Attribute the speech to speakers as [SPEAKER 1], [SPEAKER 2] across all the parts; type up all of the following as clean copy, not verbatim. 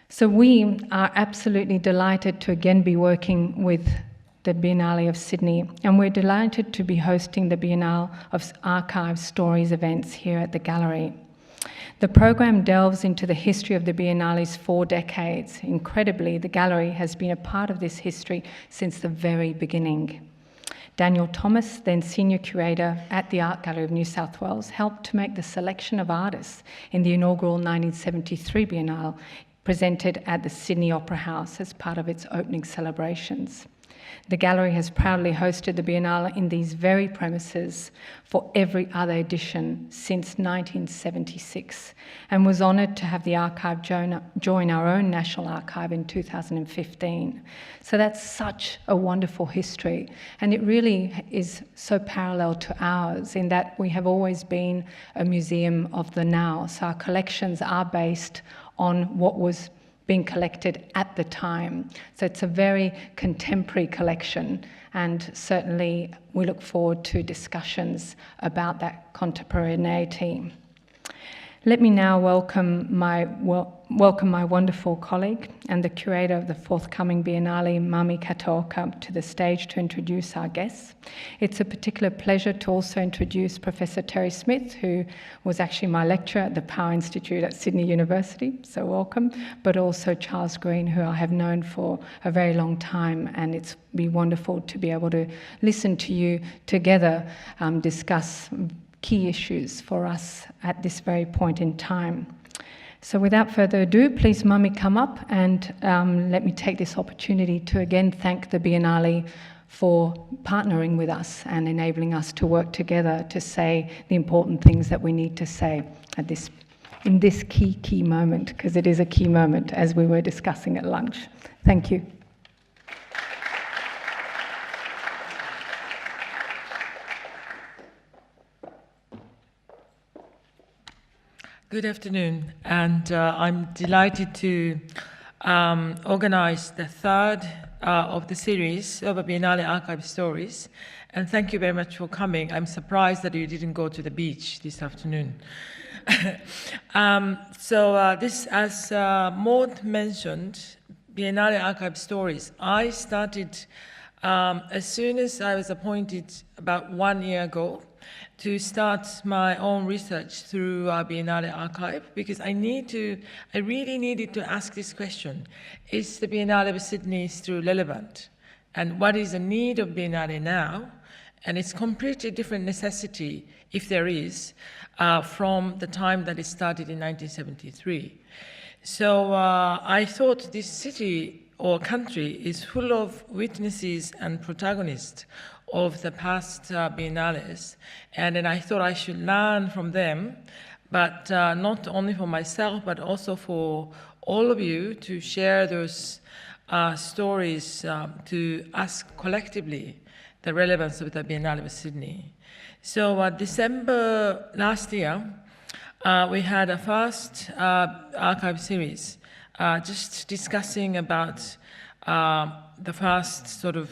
[SPEAKER 1] So we are absolutely delighted to again be working with the Biennale of Sydney, and we're delighted to be hosting the Biennale of Archive Stories events here at the gallery. The program delves into the history of the Biennale's 4 decades. Incredibly, the gallery has been a part of this history since the very beginning. Daniel Thomas, then Senior Curator at the Art Gallery of New South Wales, helped to make the selection of artists in the inaugural 1973 Biennale presented at the Sydney Opera House as part of its opening celebrations. The gallery has proudly hosted the Biennale in these very premises for every other edition since 1976, and was honoured to have the archive join our own National Archive in 2015. So that's such a wonderful history, and it really is so parallel to ours in that we have always been a museum of the now. So our collections are based on what was being collected at the time. So it's a very contemporary collection, and certainly we look forward to discussions about that contemporaneity. Let me now welcome my wonderful colleague and the curator of the forthcoming Biennale, Mami Kataoka, to the stage to introduce our guests. It's a particular pleasure to also introduce Professor Terry Smith, who was actually my lecturer at the Power Institute at Sydney University, so welcome, but also Charles Green, who I have known for a very long time, and it's been wonderful to be able to listen to you together discuss key issues for us at this very point in time. So without further ado, please Mami come up, and let me take this opportunity to again thank the Biennale for partnering with us and enabling us to work together to say the important things that we need to say at in this key moment, because it is a key moment, as we were discussing at lunch. Thank you.
[SPEAKER 2] Good afternoon, and I'm delighted to organize the third of the series of Biennale Archive Stories, and thank you very much for coming. I'm surprised that you didn't go to the beach this afternoon. This, as Maud mentioned, Biennale Archive Stories, I started as soon as I was appointed about 1 year ago to start my own research through Biennale Archive, because I really needed to ask this question: is the Biennale of Sydney still relevant? And what is the need of Biennale now? And it's completely different necessity, if there is, from the time that it started in 1973. So I thought this city or country is full of witnesses and protagonists of the past biennales, and then I thought I should learn from them, but not only for myself, but also for all of you to share those stories to ask collectively the relevance of the Biennale of Sydney. So December last year, we had a first archive series just discussing about the first sort of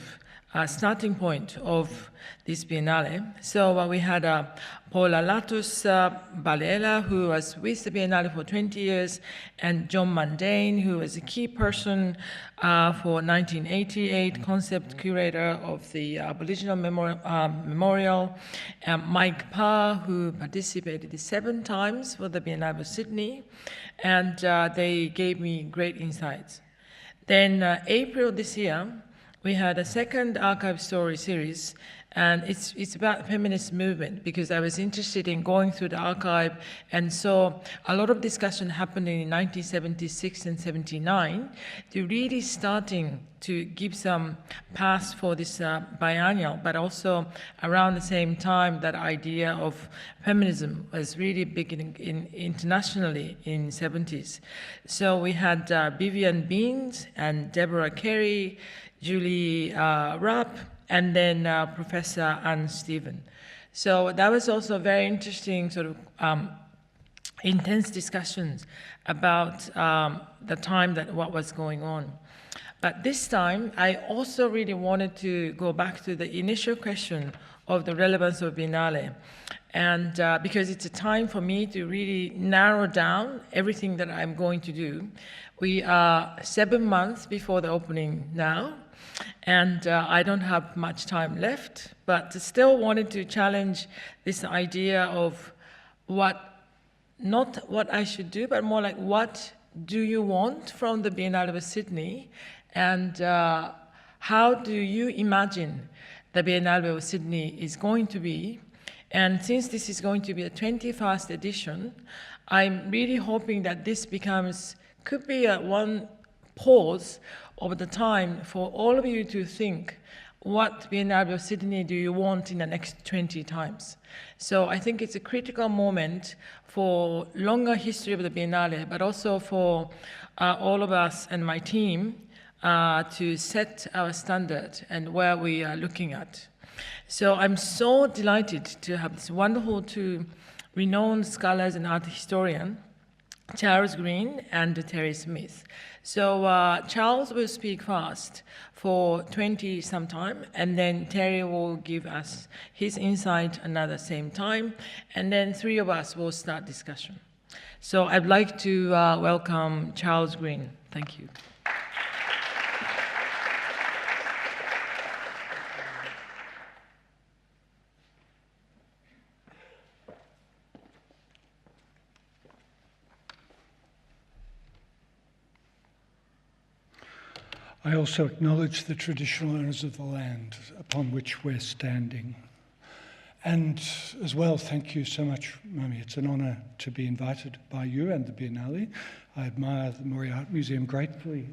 [SPEAKER 2] starting point of this Biennale. So we had Paula Latus Balela, who was with the Biennale for 20 years, and John Mundane, who was a key person for 1988 concept curator of the Aboriginal Memorial, Mike Parr, who participated 7 times for the Biennale of Sydney, and they gave me great insights. Then April this year, we had a second archive story series, and it's about feminist movement, because I was interested in going through the archive and saw a lot of discussion happening in 1976 and 79 to really starting to give some path for this biennial, but also around the same time that idea of feminism was really beginning internationally in the 70s. So we had Vivian Beans and Deborah Carey, Julie Rapp, and then Professor Anne Stephen. So that was also very interesting sort of intense discussions about the time that what was going on. But this time, I also really wanted to go back to the initial question of the relevance of Biennale. And because it's a time for me to really narrow down everything that I'm going to do. We are 7 months before the opening now, and I don't have much time left, but still wanted to challenge this idea of not what I should do, but more like what do you want from the Biennale of Sydney, and how do you imagine the Biennale of Sydney is going to be? And since this is going to be the 21st edition, I'm really hoping that this could be one pause of the time for all of you to think, what Biennale of Sydney do you want in the next 20 times? So I think it's a critical moment for longer history of the Biennale, but also for all of us and my team to set our standard and where we are looking at. So I'm so delighted to have this wonderful two renowned scholars and art historian, Charles Green and Terry Smith. So Charles will speak first for 20 some time, and then Terry will give us his insight another same time, and then three of us will start discussion. So I'd like to welcome Charles Green. Thank you.
[SPEAKER 3] I also acknowledge the traditional owners of the land upon which we're standing. And as well, thank you so much, Mami. It's an honour to be invited by you and the Biennale. I admire the Maori Art Museum greatly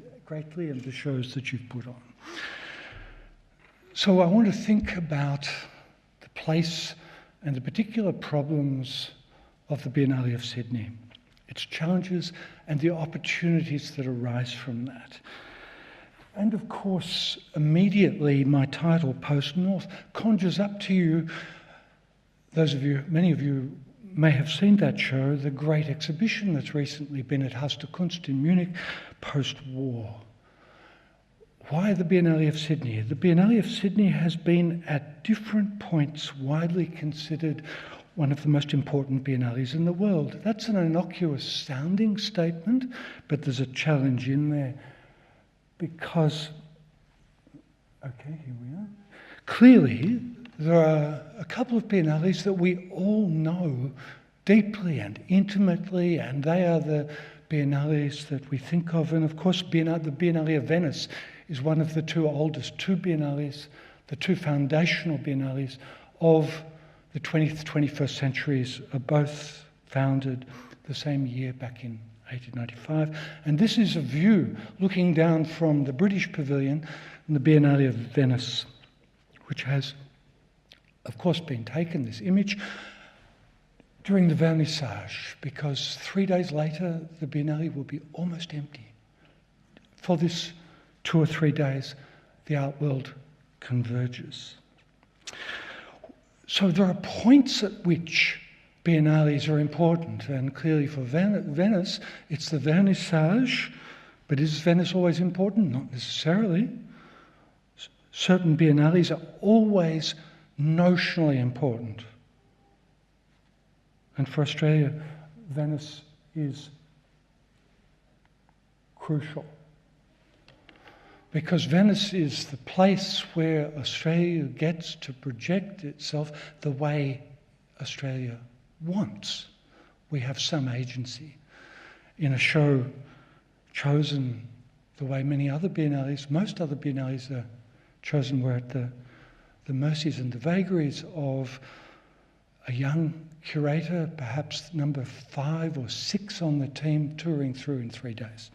[SPEAKER 3] and the shows that you've put on. So I want to think about the place and the particular problems of the Biennale of Sydney, its challenges and the opportunities that arise from that. And of course, immediately my title, Post North, conjures up to you, many of you may have seen that show, the great exhibition that's recently been at Haus der Kunst in Munich, post-war. Why the Biennale of Sydney? The Biennale of Sydney has been at different points widely considered one of the most important biennales in the world. That's an innocuous sounding statement, but there's a challenge in there. Because, okay, here we are. Clearly, there are a couple of biennales that we all know deeply and intimately, and they are the biennales that we think of. And of course, the Biennale of Venice is one of the two oldest, two biennales, the two foundational biennales of the 20th, 21st centuries, are both founded the same year back in 1895, and this is a view looking down from the British Pavilion in the Biennale of Venice, which has, of course, been taken, this image, during the vernissage, because 3 days later the Biennale will be almost empty. For this 2 or 3 days, the art world converges. So there are points at which biennales are important, and clearly for Venice, it's the vernissage, but is Venice always important? Not necessarily. Certain biennales are always notionally important. And for Australia, Venice is crucial. Because Venice is the place where Australia gets to project itself the way Australia wants. We have some agency in a show chosen the way many other biennales, most other biennales are chosen. We're at the mercies and the vagaries of a young curator, perhaps number 5 or 6 on the team, touring through in 3 days.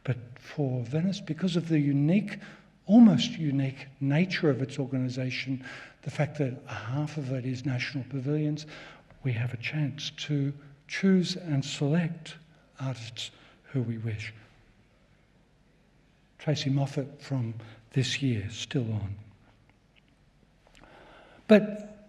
[SPEAKER 3] But for Venice, because of the unique, almost unique nature of its organisation, the fact that half of it is national pavilions, we have a chance to choose and select artists who we wish. Tracy Moffat from this year, still on. But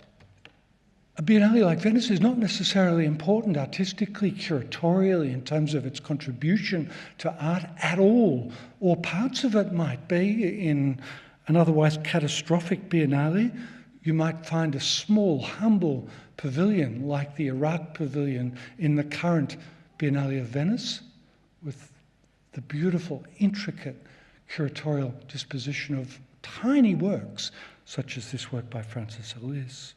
[SPEAKER 3] a biennale like Venice is not necessarily important artistically, curatorially, in terms of its contribution to art at all, or parts of it might be in an otherwise catastrophic biennale. You might find a small, humble pavilion like the Iraq Pavilion in the current Biennale of Venice, with the beautiful, intricate curatorial disposition of tiny works, such as this work by Francis Ellis.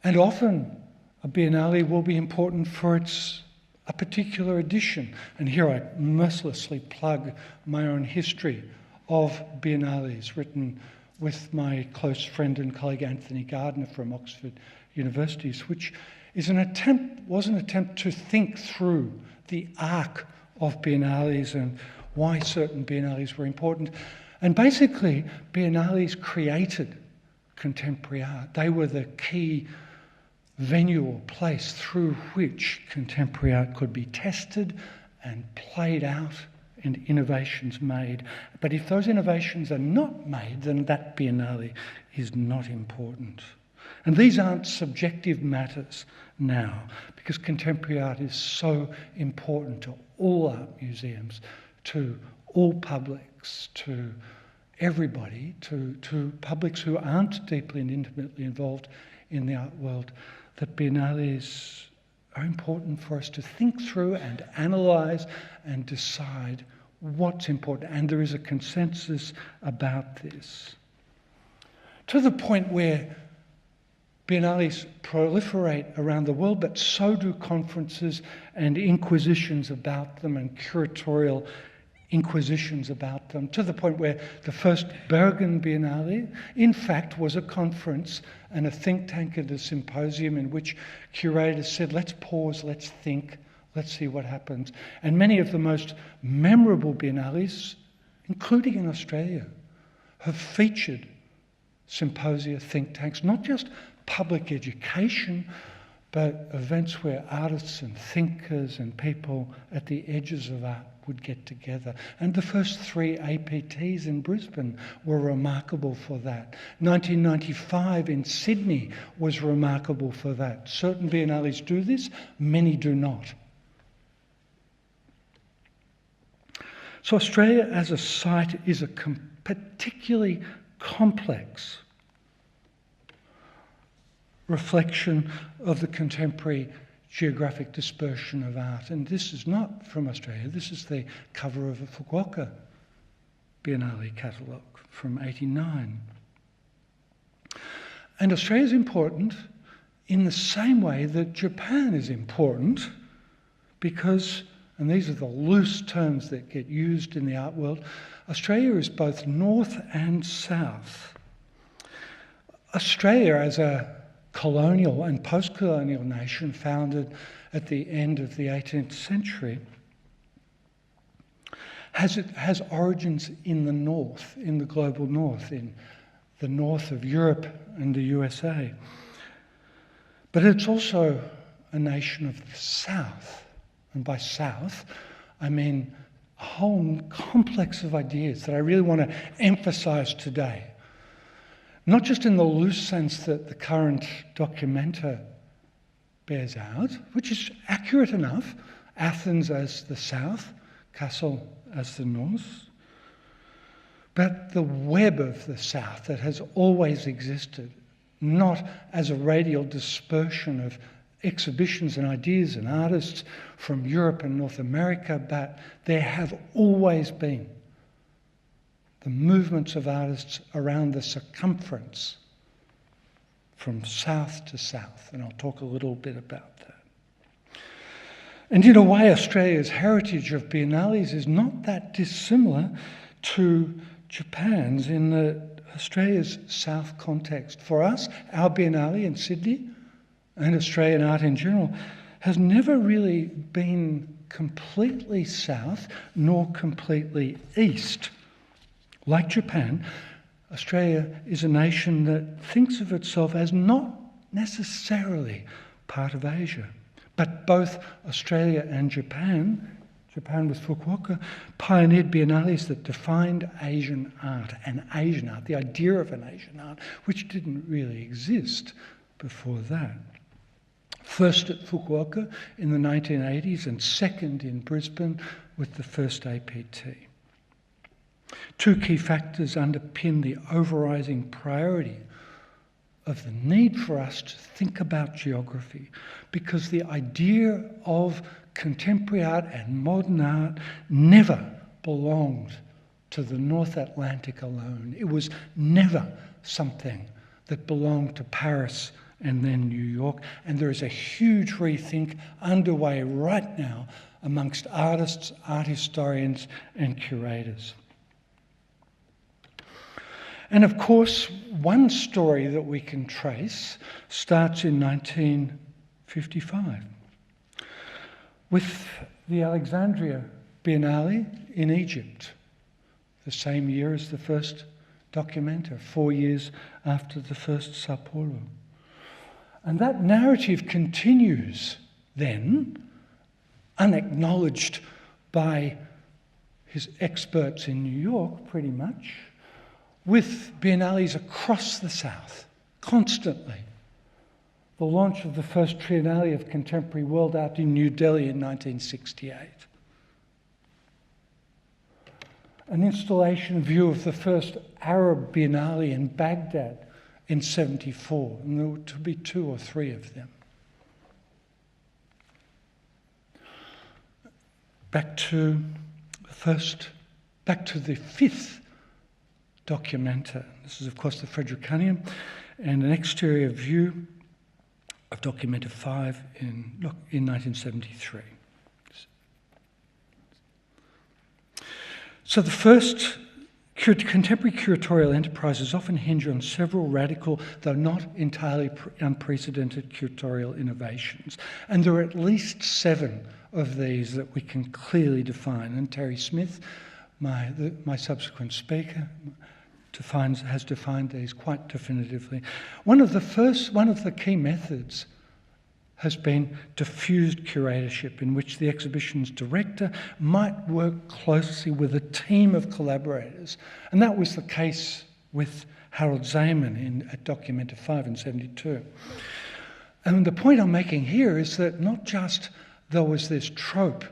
[SPEAKER 3] And often a Biennale will be important for a particular edition. And here I mercilessly plug my own history of Biennales, written with my close friend and colleague Anthony Gardner from Oxford University, which was an attempt to think through the arc of Biennales and why certain Biennales were important. And basically, Biennales created contemporary art. They were the key venue or place through which contemporary art could be tested and played out and innovations made. But if those innovations are not made, then that Biennale is not important. And these aren't subjective matters now, because contemporary art is so important to all art museums, to all publics, to everybody, to publics who aren't deeply and intimately involved in the art world, that Biennales are important for us to think through and analyse and decide what's important. And there is a consensus about this. To the point where Biennales proliferate around the world, but so do conferences and inquisitions about them and curatorial inquisitions about them, to the point where the first Bergen Biennale, in fact, was a conference and a think tank and a symposium in which curators said, let's pause, let's think, let's see what happens. And many of the most memorable Biennales, including in Australia, have featured symposia, think tanks, not just public education, but events where artists and thinkers and people at the edges of art would get together. And the first 3 APTs in Brisbane were remarkable for that. 1995 in Sydney was remarkable for that. Certain Biennales do this, many do not. So Australia as a site is a particularly complex reflection of the contemporary geographic dispersion of art. And this is not from Australia. This is the cover of a Fukuoka Biennale catalogue from '89. And Australia is important in the same way that Japan is important, because, and these are the loose terms that get used in the art world, Australia is both north and south. Australia as a colonial and post-colonial nation founded at the end of the 18th century has origins in the north, in the global north, in the north of Europe and the USA. But it's also a nation of the south. And by south, I mean a whole complex of ideas that I really want to emphasise today. Not just in the loose sense that the current documenter bears out, which is accurate enough, Athens as the south, Kassel as the north, but the web of the south that has always existed, not as a radial dispersion of exhibitions and ideas and artists from Europe and North America, but there have always been the movements of artists around the circumference from south to south, and I'll talk a little bit about that. And in a way, Australia's heritage of biennales is not that dissimilar to Japan's in the Australia's south context. For us, our Biennale in Sydney and Australian art in general has never really been completely south nor completely east. Like Japan, Australia is a nation that thinks of itself as not necessarily part of Asia. But both Australia and Japan with Fukuoka, pioneered biennales that defined Asian art, the idea of an Asian art, which didn't really exist before that. First at Fukuoka in the 1980s and second in Brisbane with the first APT. Two key factors underpin the overriding priority of the need for us to think about geography, because the idea of contemporary art and modern art never belonged to the North Atlantic alone. It was never something that belonged to Paris and then New York, and there is a huge rethink underway right now amongst artists, art historians, and curators. And of course, one story that we can trace starts in 1955 with the Alexandria Biennale in Egypt, the same year as the first Documenta, 4 years after the first Sao Paulo. And that narrative continues then, unacknowledged by his experts in New York pretty much, with biennales across the South, constantly. The launch of the first Triennale of Contemporary World Art in New Delhi in 1968. An installation view of the first Arab Biennale in Baghdad in 74, and there were to be 2 or 3 of them. Back to the 5th Documenta. This is, of course, the Frederickanium, and an exterior view of Documenta 5 in 1973. So the first contemporary curatorial enterprises often hinge on several radical, though not entirely unprecedented, curatorial innovations. And there are at least 7 of these that we can clearly define. And Terry Smith, my subsequent speaker, has defined these quite definitively. One of the key methods has been diffused curatorship, in which the exhibition's director might work closely with a team of collaborators. And that was the case with Harold Zeman at Documenta 5 in 72. And the point I'm making here is that not just there was this trope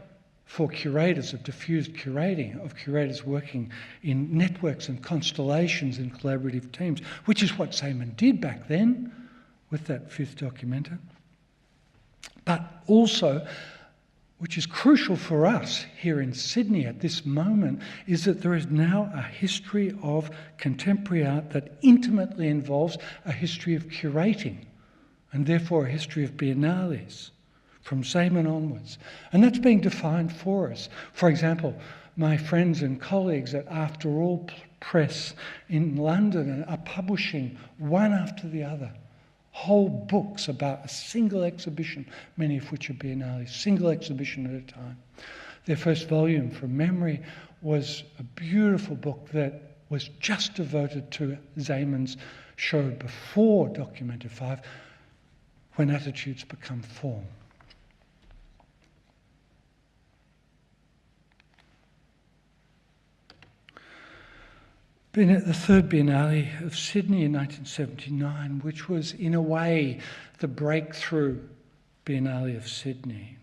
[SPEAKER 3] for curators of diffused curating, of curators working in networks and constellations and collaborative teams, which is what Zeman did back then with that 5th Documenta. But also, which is crucial for us here in Sydney at this moment, is that there is now a history of contemporary art that intimately involves a history of curating, and therefore a history of biennales, from Zeman onwards. And that's being defined for us. For example, my friends and colleagues at After All Press in London are publishing one after the other whole books about a single exhibition, many of which are biennales, single exhibition at a time. Their first volume, From Memory, was a beautiful book that was just devoted to Zeman's show before Documenta 5, When Attitudes Become Form. Been at the 3rd Biennale of Sydney in 1979, which was, in a way, the breakthrough Biennale of Sydney.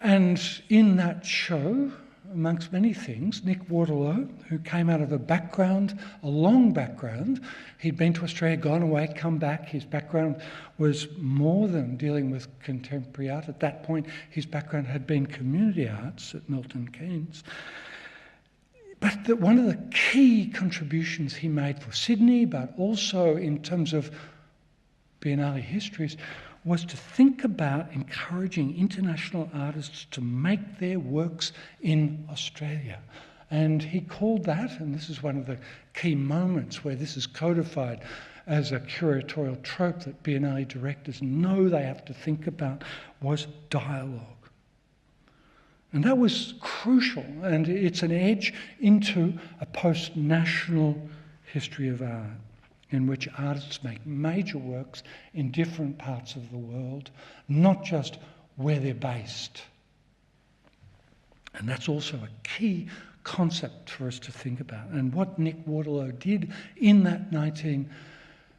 [SPEAKER 3] And in that show, amongst many things, Nick Waterlow, who came out of a long background, he'd been to Australia, gone away, come back. His background was more than dealing with contemporary art. At that point, his background had been community arts at Milton Keynes. But one of the key contributions he made for Sydney, but also in terms of Biennale histories, was to think about encouraging international artists to make their works in Australia. And he called that, and this is one of the key moments where this is codified as a curatorial trope that Biennale directors know they have to think about, was dialogue. And that was crucial, and it's an edge into a post-national history of art, in which artists make major works in different parts of the world, not just where they're based. And that's also a key concept for us to think about. And what Nick Waterlow did in that 1979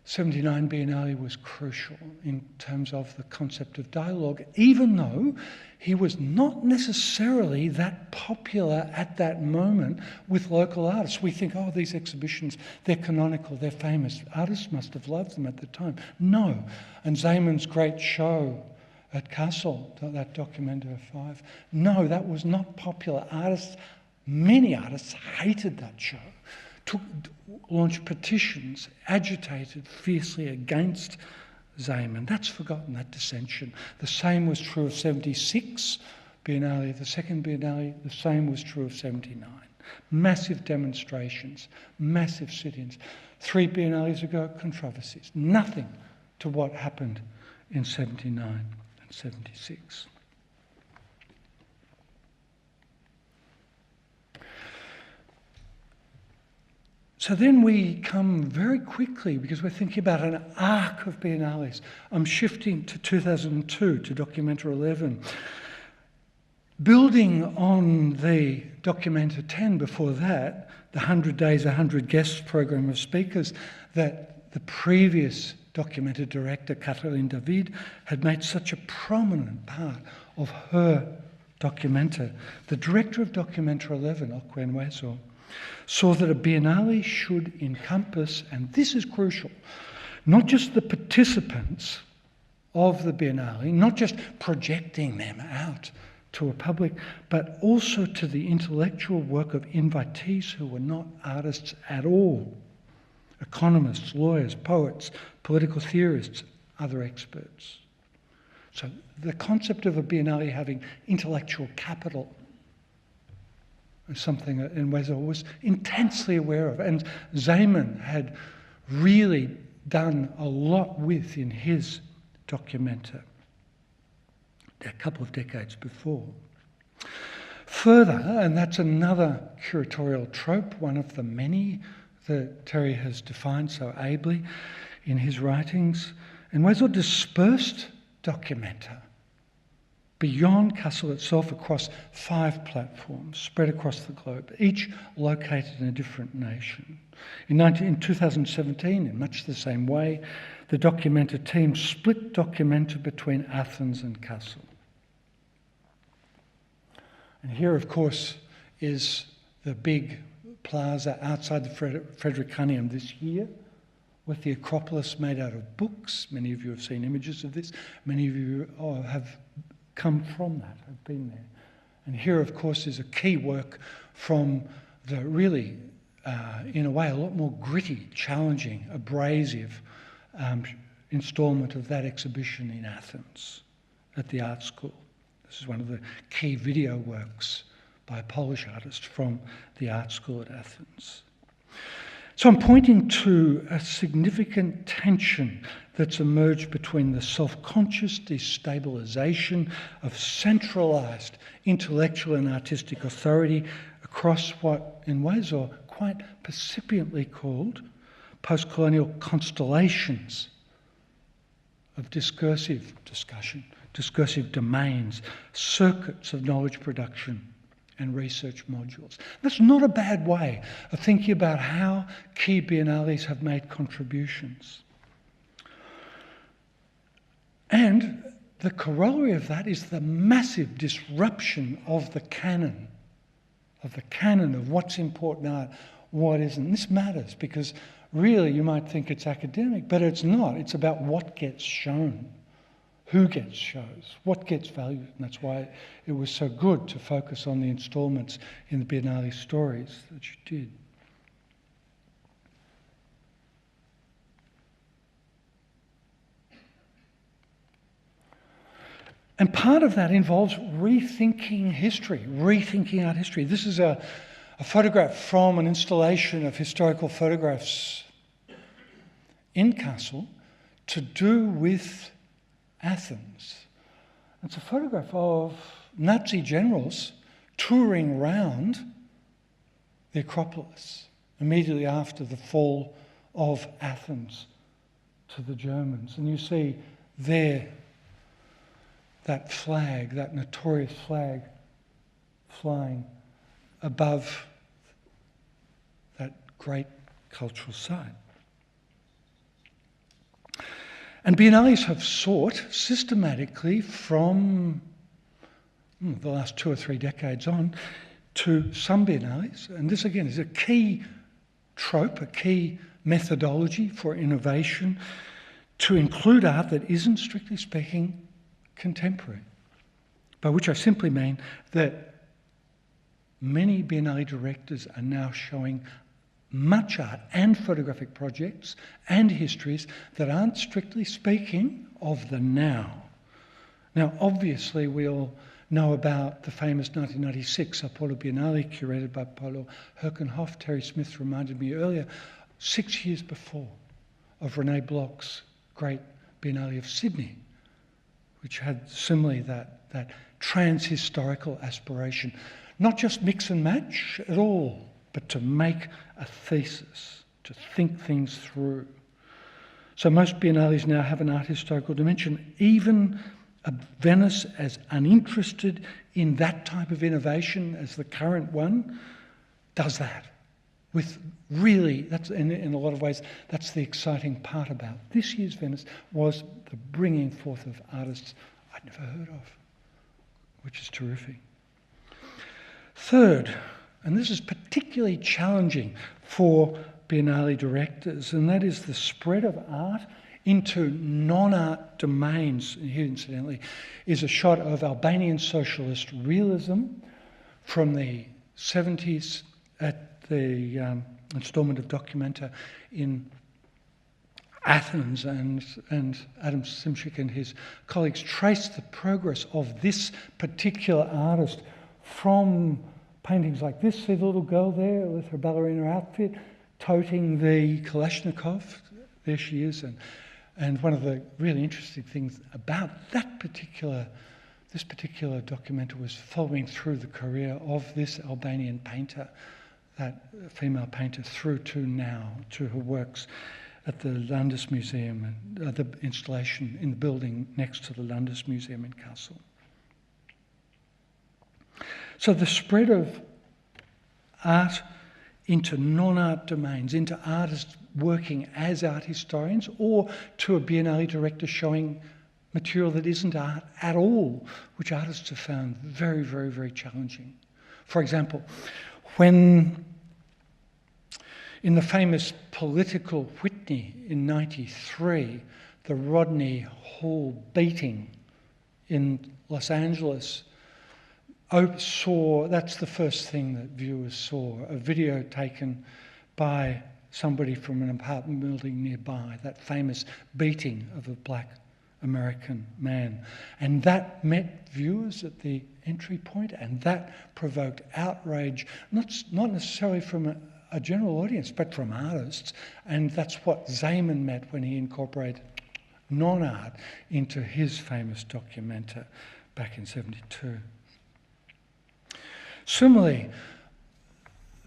[SPEAKER 3] '79 Biennale was crucial in terms of the concept of dialogue, even though he was not necessarily that popular at that moment with local artists. We think, oh, these exhibitions, they're canonical, they're famous. Artists must have loved them at the time. No. And Zeman's great show at Castle, that Documenta 5, no, that was not popular. Many artists hated that show. Launched petitions, agitated fiercely against Zeman. That's forgotten, that dissension. The same was true of 76 Biennale, the second Biennale. The same was true of 79. Massive demonstrations, massive sit-ins. 3 Biennales ago, controversies. Nothing to what happened in 79 and 76. So then we come very quickly, because we're thinking about an arc of biennales. I'm shifting to 2002, to Documenta 11. Building on the Documenta 10 before that, the 100 Days, 100 Guests program of speakers that the previous Documenta director, Kathleen David, had made such a prominent part of her Documenta. The director of Documenta 11, Okwen Weso, saw that a biennale should encompass, and this is crucial, not just the participants of the biennale, not just projecting them out to a public, but also to the intellectual work of invitees who were not artists at all. Economists, lawyers, poets, political theorists, other experts. So the concept of a biennale having intellectual capital is something that Weso was intensely aware of, and Zeman had really done a lot with in his Documenta a couple of decades before. Further, and that's another curatorial trope, one of the many that Terry has defined so ably in his writings, and Weso dispersed Documenta beyond Castle itself across 5 platforms spread across the globe, each located in a different nation. In 2017, in much the same way, the Documenta team split Documenta between Athens and Castle. And here, of course, is the big plaza outside the Fredericaneum this year, with the Acropolis made out of books. Many of you have seen images of this. Many of you have come from that, have been there. And here, of course, is a key work from the really, in a way, a lot more gritty, challenging, abrasive instalment of that exhibition in Athens at the art school. This is one of the key video works by a Polish artist from the art school at Athens. So I'm pointing to a significant tension that's emerged between the self-conscious destabilisation of centralised intellectual and artistic authority across what, in Weso, quite percipiently called post-colonial constellations of discursive discussion, discursive domains, circuits of knowledge production and research modules. That's not a bad way of thinking about how key biennales have made contributions. And the corollary of that is the massive disruption of the canon of what's important art, what isn't. This matters because really you might think it's academic, but it's not. It's about what gets shown, who gets shows, what gets valued. And that's why it was so good to focus on the instalments in the Biennale stories that you did. And part of that involves rethinking history, rethinking art history. This is a photograph from an installation of historical photographs in Castle to do with Athens. It's a photograph of Nazi generals touring round the Acropolis immediately after the fall of Athens to the Germans. And you see there that flag, that notorious flag, flying above that great cultural site. And biennales have sought systematically from the last 2 or 3 decades on to some biennales, and this again is a key trope, a key methodology for innovation, to include art that isn't, strictly speaking, contemporary. By which I simply mean that many biennale directors are now showing much art and photographic projects and histories that aren't, strictly speaking, of the now. Now, obviously, we all know about the famous 1996 Sao Paulo Biennale, curated by Paulo Herkenhoff. Terry Smith reminded me earlier, 6 years before, of René Bloch's great Biennale of Sydney, which had similarly that trans-historical aspiration. Not just mix and match at all, but to make a thesis, to think things through. So most biennales now have an art historical dimension. Even a Venice as uninterested in that type of innovation as the current one does that. With really, that's in a lot of ways, that's the exciting part about this year's Venice, was the bringing forth of artists I'd never heard of, which is terrific. Third, and this is particularly challenging for biennale directors, and that is the spread of art into non-art domains. And here, incidentally, is a shot of Albanian socialist realism from the 70s at the instalment of Documenta in Athens, and Adam Simchik and his colleagues traced the progress of this particular artist from paintings like this. See the little girl there with her ballerina outfit, toting the Kalashnikov. There she is. And one of the really interesting things about this particular Documenta was following through the career of this Albanian painter, that female painter, through to now, to her works at the Landesmuseum, and the installation in the building next to the Landesmuseum in Kassel. So the spread of art into non-art domains, into artists working as art historians, or to a biennale director showing material that isn't art at all, which artists have found very, very, very challenging. For example, when in the famous political Whitney in '93, the Rodney Hall beating in Los Angeles, that's the first thing that viewers saw, a video taken by somebody from an apartment building nearby, that famous beating of a black American man. And that met viewers at the entry point, and that provoked outrage, not necessarily from a general audience, but from artists. And that's what Zeman met when he incorporated non-art into his famous Documenta back in '72. Similarly,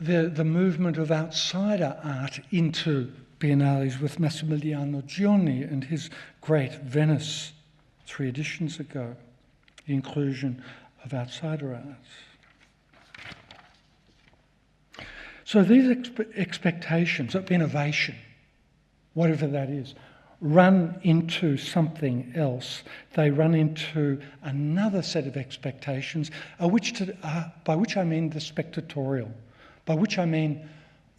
[SPEAKER 3] the movement of outsider art into biennales with Massimiliano Gioni and his great Venice 3 editions ago, the inclusion of outsider art. So these expectations of innovation, whatever that is, run into something else. They run into another set of expectations, by which I mean the spectatorial, by which I mean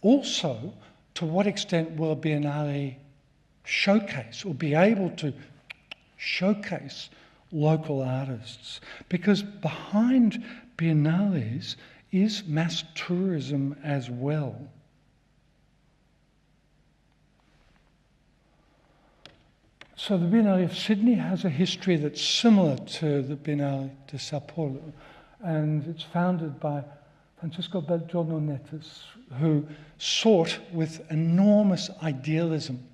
[SPEAKER 3] also to what extent will a biennale showcase or be able to showcase local artists. Because behind biennales is mass tourism as well. So the Biennale of Sydney has a history that's similar to the Biennale de Sao Paulo, and it's founded by Francisco Belgiorno Nettes, who sought with enormous idealism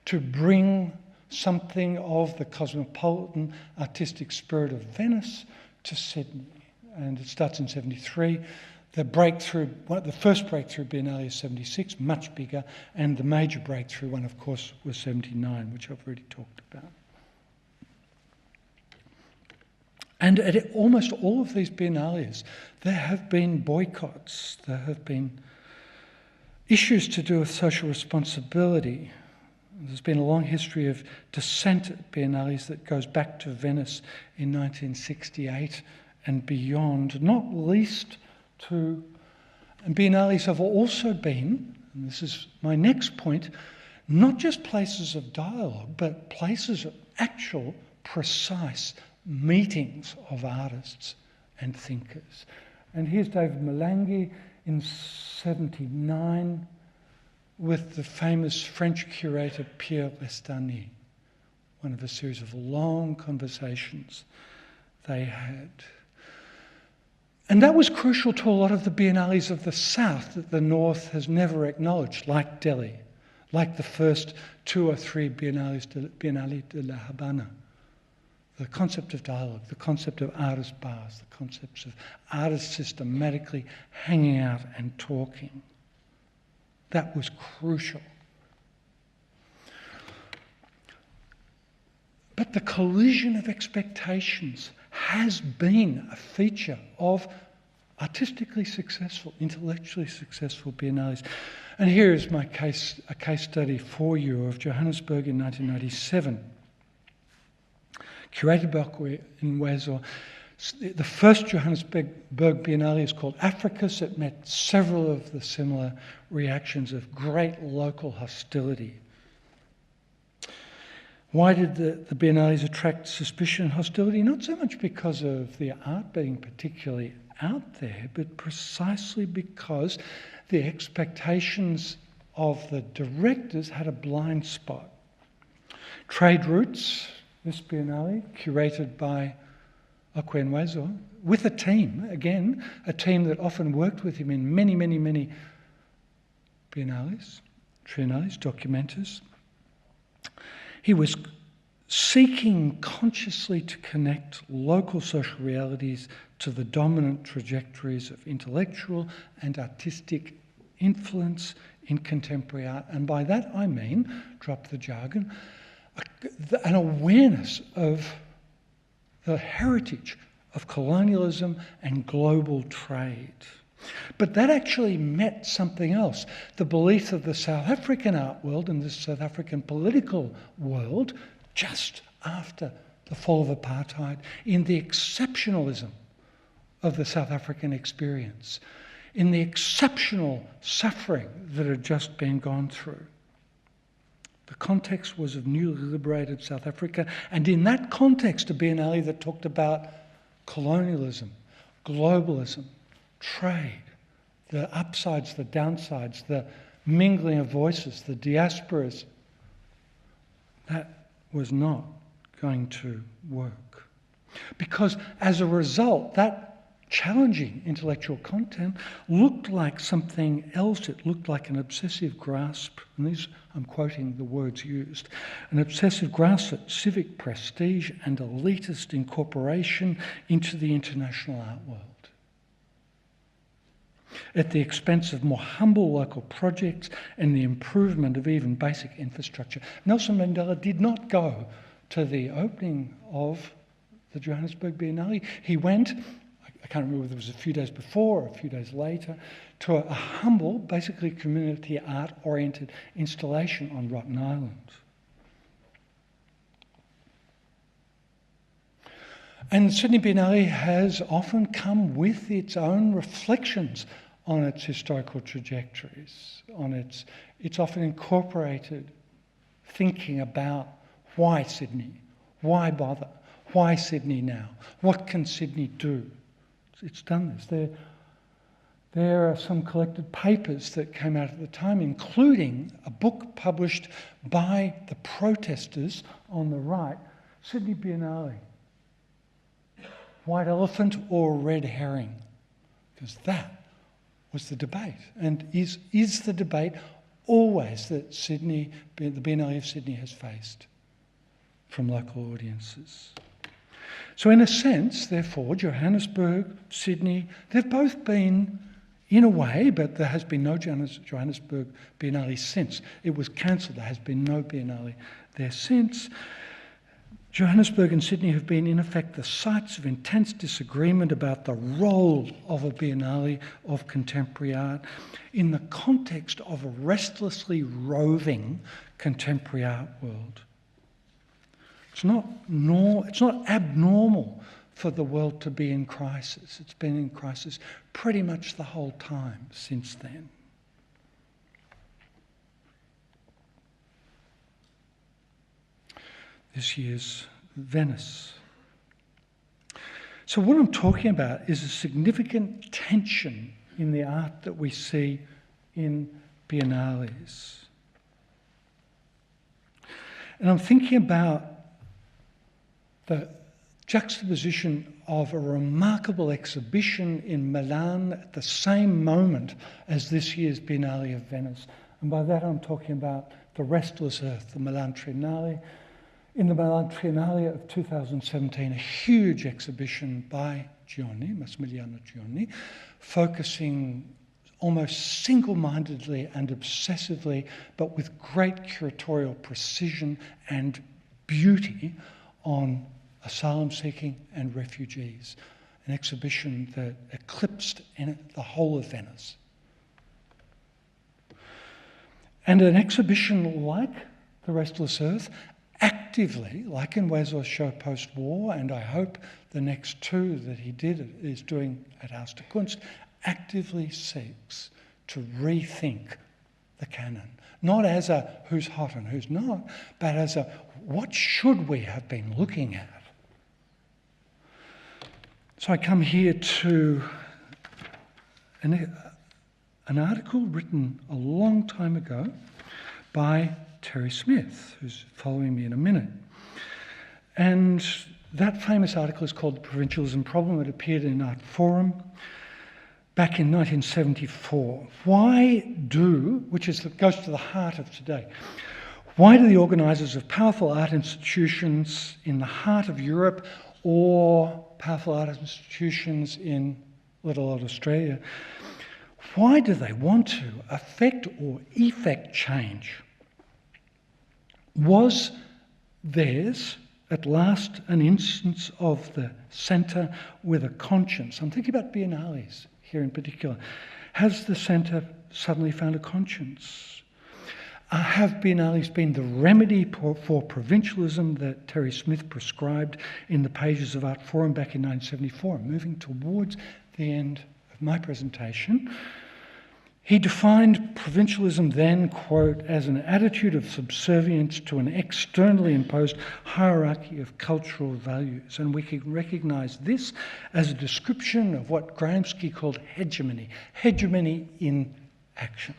[SPEAKER 3] to bring something of the cosmopolitan artistic spirit of Venice to Sydney. And it starts in '73. The first breakthrough Biennale is '76, much bigger, and the major breakthrough one, of course, was '79, which I've already talked about. And at almost all of these biennales, there have been boycotts, there have been issues to do with social responsibility. There's been a long history of dissent at biennales that goes back to Venice in 1968 and beyond, not least to, and biennales have also been, and this is my next point, not just places of dialogue, but places of actual, precise meetings of artists and thinkers. And here's David Malangi in 1979 with the famous French curator Pierre Lestany, one of a series of long conversations they had. And that was crucial to a lot of the biennales of the South that the North has never acknowledged, like Delhi, like the first 2 or 3 Biennale de la Habana. The concept of dialogue, the concept of artist bars, the concepts of artists systematically hanging out and talking. That was crucial. But the collision of expectations has been a feature of artistically successful, intellectually successful biennales. And here is a case study for you of Johannesburg in 1997. Curated by Wezo. The first Johannesburg Biennale is called Africus. It met several of the similar reactions of great local hostility. Why did the biennales attract suspicion and hostility? Not so much because of the art being particularly out there, but precisely because the expectations of the directors had a blind spot. Trade Routes, this biennale, curated by Wezo, with a team, again, a team that often worked with him in many, many, many biennales, triennales, documenters. He was seeking consciously to connect local social realities to the dominant trajectories of intellectual and artistic influence in contemporary art. And by that I mean, drop the jargon, an awareness of the heritage of colonialism and global trade. But that actually met something else, the belief of the South African art world and the South African political world just after the fall of apartheid in the exceptionalism of the South African experience, in the exceptional suffering that had just been gone through. The context was of newly liberated South Africa, and in that context, a biennale that talked about colonialism, globalism, trade, the upsides, the downsides, the mingling of voices, the diasporas, that was not going to work. Because as a result, that challenging intellectual content looked like something else. It looked like an obsessive grasp, and these, I'm quoting the words used, an obsessive grasp at civic prestige and elitist incorporation into the international art world, at the expense of more humble local projects and the improvement of even basic infrastructure. Nelson Mandela did not go to the opening of the Johannesburg Biennale. He went, I can't remember whether it was a few days before or a few days later, to a humble, basically community art-oriented installation on Rotten Island. And Sydney Biennale has often come with its own reflections on its historical trajectories, it's often incorporated thinking about why Sydney, why bother, why Sydney now, what can Sydney do? It's done this. There are some collected papers that came out at the time, including a book published by the protesters on the right, Sydney Biennale, White Elephant or Red Herring, because that was the debate, and is the debate always that Sydney, the Biennale of Sydney has faced from local audiences. So in a sense, therefore, Johannesburg, Sydney, they've both been, in a way, but there has been no Johannesburg Biennale since. It was cancelled. There has been no Biennale there since. Johannesburg and Sydney have been, in effect, the sites of intense disagreement about the role of a Biennale of Contemporary Art in the context of a restlessly roving contemporary art world. It's not abnormal for the world to be in crisis. It's been in crisis pretty much the whole time since then. This year's Venice. So what I'm talking about is a significant tension in the art that we see in biennales. And I'm thinking about the juxtaposition of a remarkable exhibition in Milan at the same moment as this year's Biennale of Venice. And by that I'm talking about The Restless Earth, the Milan Triennale. In the Milan Triennale of 2017, a huge exhibition by Gionni, Massimiliano Gionni, focusing almost single-mindedly and obsessively, but with great curatorial precision and beauty, on asylum seeking and refugees. An exhibition that eclipsed the whole of Venice. And an exhibition like The Restless Earth actively, like in Wezo's show post-war, and I hope the next two that he is doing at Haus der Kunst, actively seeks to rethink the canon. Not as a who's hot and who's not, but as a what should we have been looking at? So I come here to an article written a long time ago by Terry Smith, who's following me in a minute. And that famous article is called The Provincialism Problem. It appeared in Art Forum back in 1974. Goes to the heart of today. Why do the organisers of powerful art institutions in the heart of Europe or powerful art institutions in little old Australia, why do they want to affect or effect change? Was theirs at last an instance of the centre with a conscience? I'm thinking about biennales here in particular. Has the centre suddenly found a conscience? Have biennales been the remedy for provincialism that Terry Smith prescribed in the pages of Art Forum back in 1974? Moving towards the end of my presentation. He defined provincialism then, quote, as an attitude of subservience to an externally imposed hierarchy of cultural values. And we can recognise this as a description of what Gramsci called hegemony in action.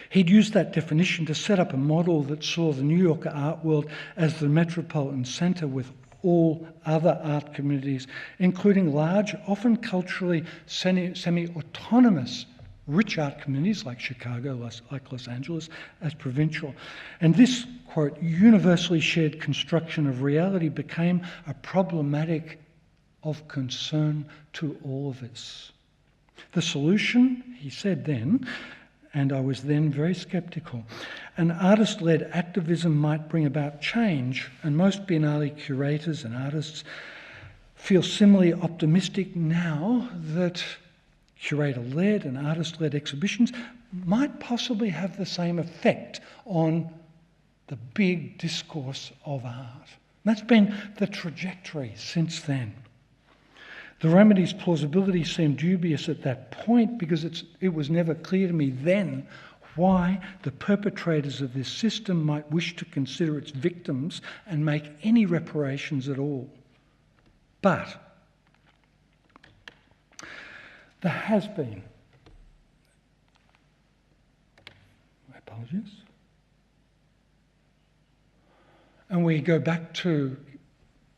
[SPEAKER 3] He'd used that definition to set up a model that saw the New Yorker art world as the metropolitan centre with all other art communities, including large, often culturally semi-autonomous rich art communities like Chicago, like Los Angeles, as provincial. And this, quote, universally shared construction of reality became a problematic of concern to all of us. The solution, he said then, and I was then very sceptical, an artist-led activism might bring about change, and most Biennale curators and artists feel similarly optimistic now that curator-led and artist-led exhibitions might possibly have the same effect on the big discourse of art. And that's been the trajectory since then. The remedy's plausibility seemed dubious at that point because it was never clear to me then why the perpetrators of this system might wish to consider its victims and make any reparations at all. But there has been, my apologies, and we go back to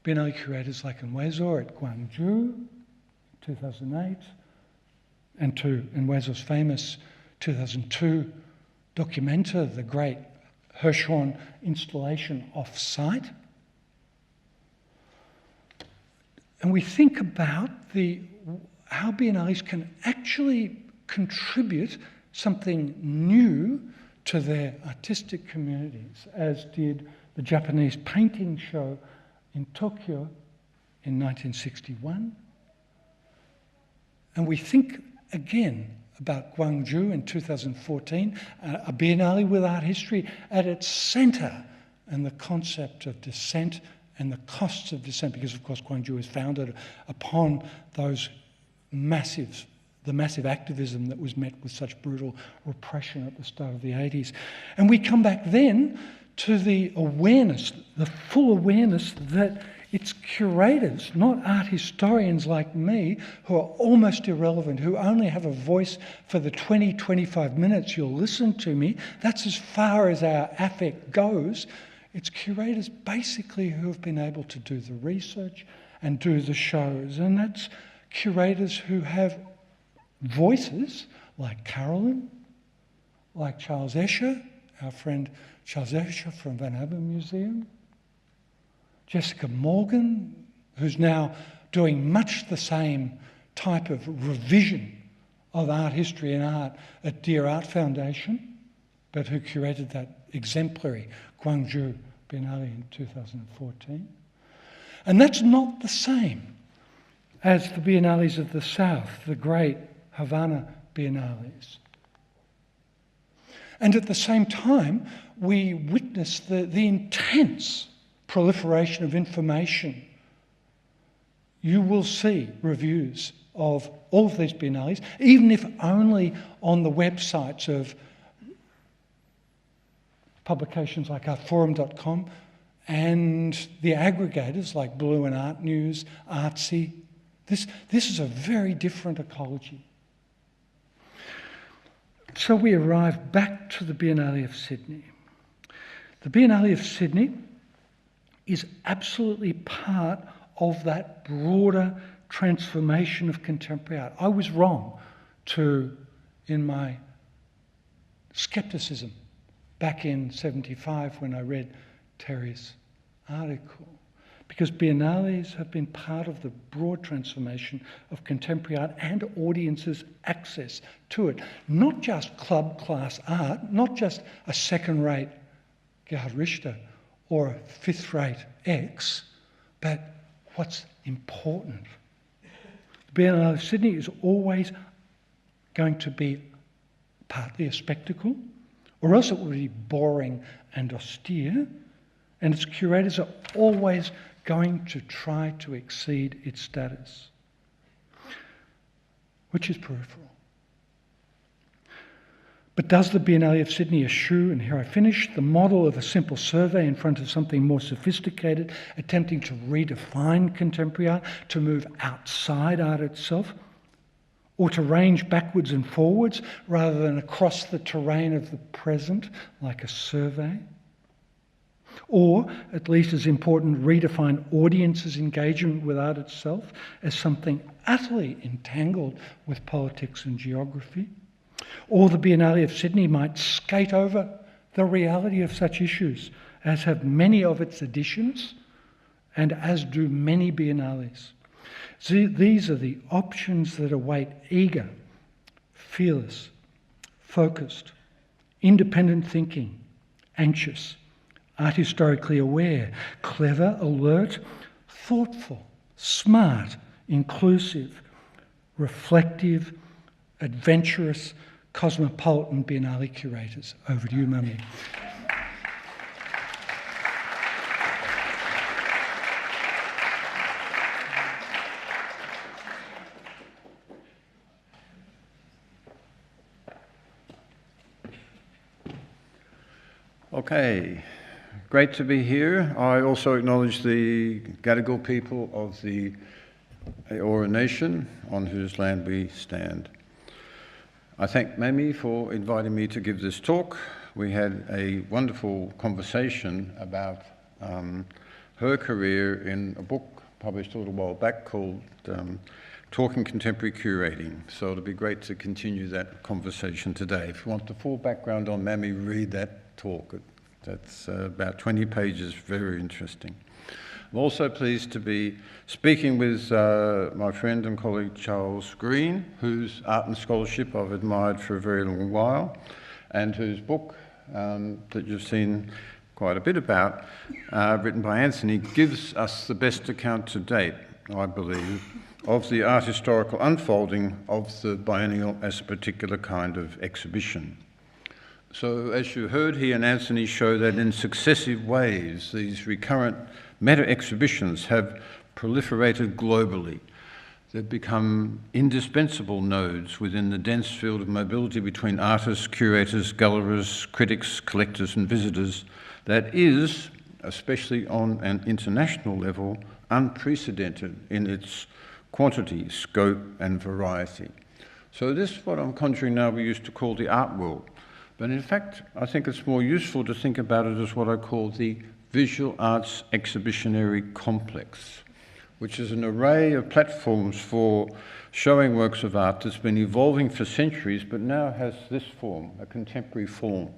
[SPEAKER 3] Biennale curators like Wezo at Gwangju, 2008, and to Wezo's famous 2002 documenta, the great Hirshhorn installation off-site. And we think about how biennales can actually contribute something new to their artistic communities, as did the Japanese painting show in Tokyo in 1961. And we think again about Gwangju in 2014, a biennale with art history at its centre, and the concept of dissent and the costs of dissent, because of course Gwangju is founded upon the massive activism that was met with such brutal repression at the start of the 80s. And we come back then to the awareness, the full awareness that it's curators, not art historians like me, who are almost irrelevant, who only have a voice for the 20, 25 minutes you'll listen to me. That's as far as our affect goes. It's curators basically who have been able to do the research and do the shows. And that's curators who have voices like Carolyn, like Charles Escher, our friend Charles Escher from Van Abbe Museum, Jessica Morgan, who's now doing much the same type of revision of art history and art at Dear Art Foundation, but who curated that exemplary Gwangju Biennale in 2014. And that's not the same as the Biennales of the South, the great Havana Biennales. And at the same time, we witness the intense proliferation of information. You will see reviews of all of these biennales, even if only on the websites of publications like artforum.com and the aggregators like Blue and Art News, Artsy. This is a very different ecology. So we arrive back to the Biennale of Sydney. The Biennale of Sydney is absolutely part of that broader transformation of contemporary art. I was wrong in my scepticism back in 75 when I read Terry's article, because biennales have been part of the broad transformation of contemporary art and audiences' access to it. Not just club class art, not just a second-rate Gerhard Richter or a fifth-rate X, but what's important. The Biennale of Sydney is always going to be partly a spectacle, or else it would be boring and austere, and its curators are always going to try to exceed its status, which is peripheral. But does the Biennale of Sydney eschew, and here I finish, the model of a simple survey in front of something more sophisticated, attempting to redefine contemporary art, to move outside art itself, or to range backwards and forwards rather than across the terrain of the present like a survey? Or, at least as important, redefine audiences' engagement with art itself as something utterly entangled with politics and geography? Or the Biennale of Sydney might skate over the reality of such issues, as have many of its editions, and as do many biennales. So these are the options that await eager, fearless, focused, independent thinking, anxious, art historically aware, clever, alert, thoughtful, smart, inclusive, reflective, adventurous, cosmopolitan biennale curators. Over to you, Mami.
[SPEAKER 4] Okay, great to be here. I also acknowledge the Gadigal people of the Eora Nation, on whose land we stand. I thank Mami for inviting me to give this talk. We had a wonderful conversation about her career in a book published a little while back called Talking Contemporary Curating. So it'll be great to continue that conversation today. If you want the full background on Mami, read that talk. That's about 20 pages, very interesting. I'm also pleased to be speaking with my friend and colleague Charles Green, whose art and scholarship I've admired for a very long while, and whose book that you've seen, quite a bit about, written by Anthony, gives us the best account to date, I believe, of the art historical unfolding of the biennial as a particular kind of exhibition. So as you heard, he and Anthony show that in successive ways, these recurrent meta-exhibitions have proliferated globally. They've become indispensable nodes within the dense field of mobility between artists, curators, gallerists, critics, collectors and visitors that is, especially on an international level, unprecedented in its quantity, scope and variety. So this is what I'm conjuring now we used to call the art world. But in fact, I think it's more useful to think about it as what I call the visual arts exhibitionary complex, which is an array of platforms for showing works of art that's been evolving for centuries, but now has this form, a contemporary form.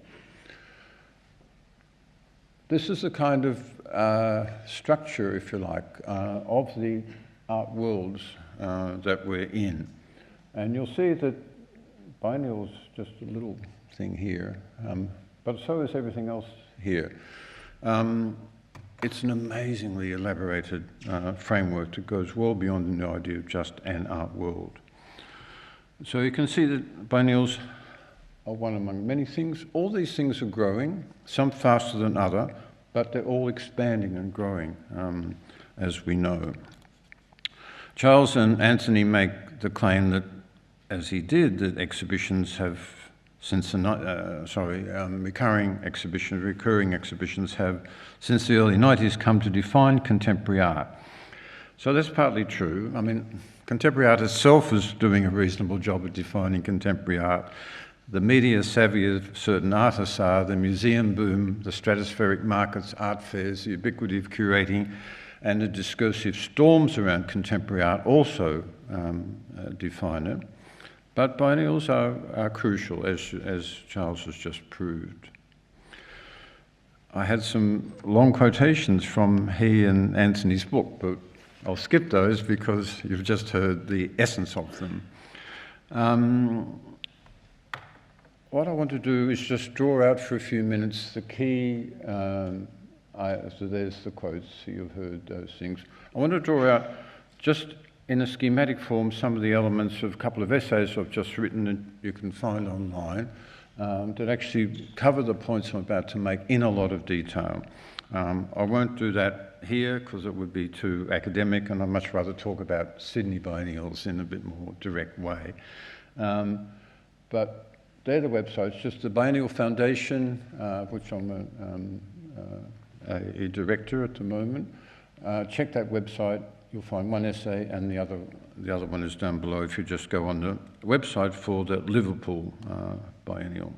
[SPEAKER 4] This is the kind of structure, if you like, of the art worlds that we're in. And you'll see that biennial's just a little thing here, but so is everything else here. It's an amazingly elaborated framework that goes well beyond the idea of just an art world. So you can see that biennials are one among many things. All these things are growing, some faster than other, but they're all expanding and growing, as we know. Charles and Anthony make the claim that, as he did, that exhibitions have, since the recurring exhibitions have, since the early 90s, come to define contemporary art. So that's partly true. I mean, contemporary art itself is doing a reasonable job of defining contemporary art. The media savvy of certain artists are, the museum boom, the stratospheric markets, art fairs, the ubiquity of curating, and the discursive storms around contemporary art also define it. But biennials are crucial, as Charles has just proved. I had some long quotations from he and Anthony's book, but I'll skip those because you've just heard the essence of them. What I want to do is just draw out for a few minutes the key, so there's the quotes, so you've heard those things. I want to draw out just in a schematic form some of the elements of a couple of essays I've just written that you can find online that actually cover the points I'm about to make in a lot of detail. I won't do that here because it would be too academic, and I'd much rather talk about Sydney biennials in a bit more direct way. But they're the websites, just the Biennial Foundation, which I'm a director at the moment. Check that website. You'll find one essay, and the other one is down below if you just go on the website for the Liverpool Biennial.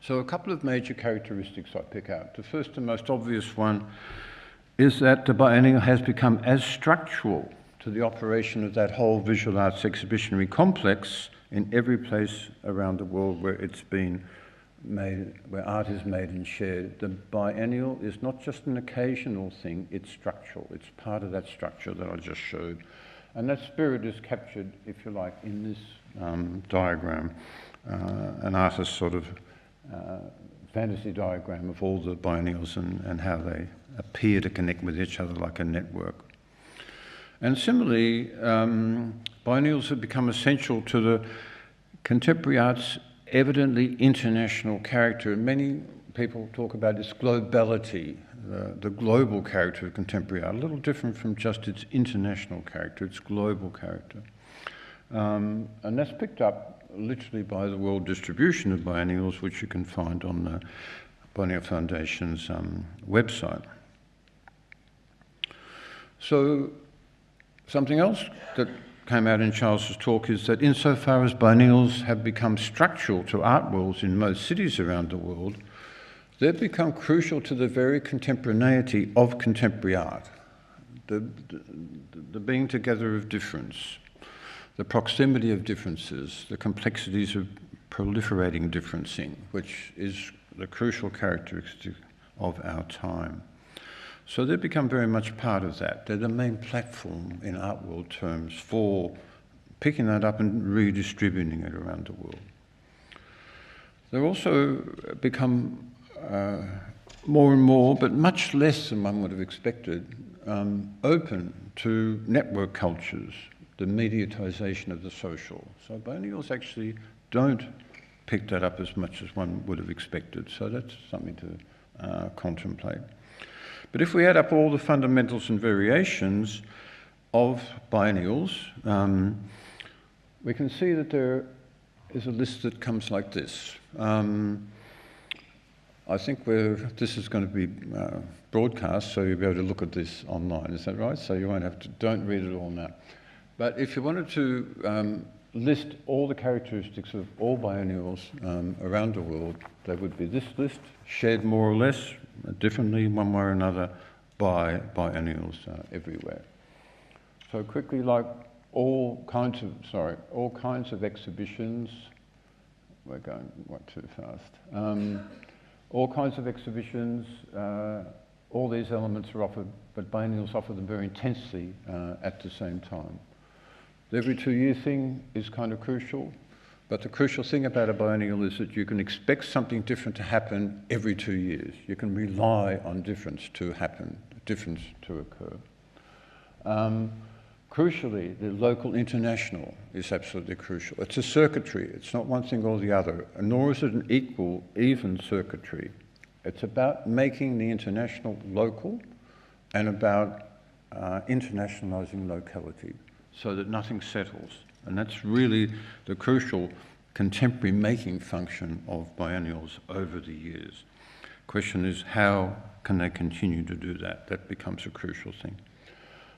[SPEAKER 4] So a couple of major characteristics I pick out. The first and most obvious one is that the biennial has become as structural to the operation of that whole visual arts exhibitionary complex in every place around the world where it's been made, where art is made and shared. The biennial is not just an occasional thing, it's structural. It's part of that structure that I just showed. And that spirit is captured, if you like, in this diagram, an artist's sort of fantasy diagram of all the biennials and how they appear to connect with each other like a network. And similarly, biennials have become essential to the contemporary art's evidently international character. Many people talk about its globality, the global character of contemporary art, a little different from just its international character, its global character. And that's picked up literally by the world distribution of biennials, which you can find on the Biennial Foundation's website. So something else that came out in Charles's talk is that insofar as biennials have become structural to art worlds in most cities around the world, they've become crucial to the very contemporaneity of contemporary art, the being together of difference, the proximity of differences, the complexities of proliferating differencing, which is the crucial characteristic of our time. So they've become very much part of that. They're the main platform in art world terms for picking that up and redistributing it around the world. They've also become more and more, but much less than one would have expected, open to network cultures, the mediatisation of the social. So biennials actually don't pick that up as much as one would have expected. So that's something to contemplate. But if we add up all the fundamentals and variations of biennials, we can see that there is a list that comes like this. I think this is going to be broadcast, so you'll be able to look at this online, is that right? So you won't have to, don't read it all now. But if you wanted to list all the characteristics of all biennials around the world, they would be this list, shared more or less, differently one way or another, by biennials everywhere. So quickly, like all kinds of exhibitions, we're going too fast. All kinds of exhibitions, all these elements are offered, but biennials offer them very intensely at the same time. The every 2 year thing is kind of crucial, but the crucial thing about a biennial is that you can expect something different to happen every 2 years. You can rely on difference to happen, difference to occur. Crucially, the local international is absolutely crucial. It's a circuitry. It's not one thing or the other, nor is it an equal, even circuitry. It's about making the international local and about internationalizing locality so that nothing settles. And that's really the crucial contemporary making function of biennials over the years. Question is, how can they continue to do that? That becomes a crucial thing.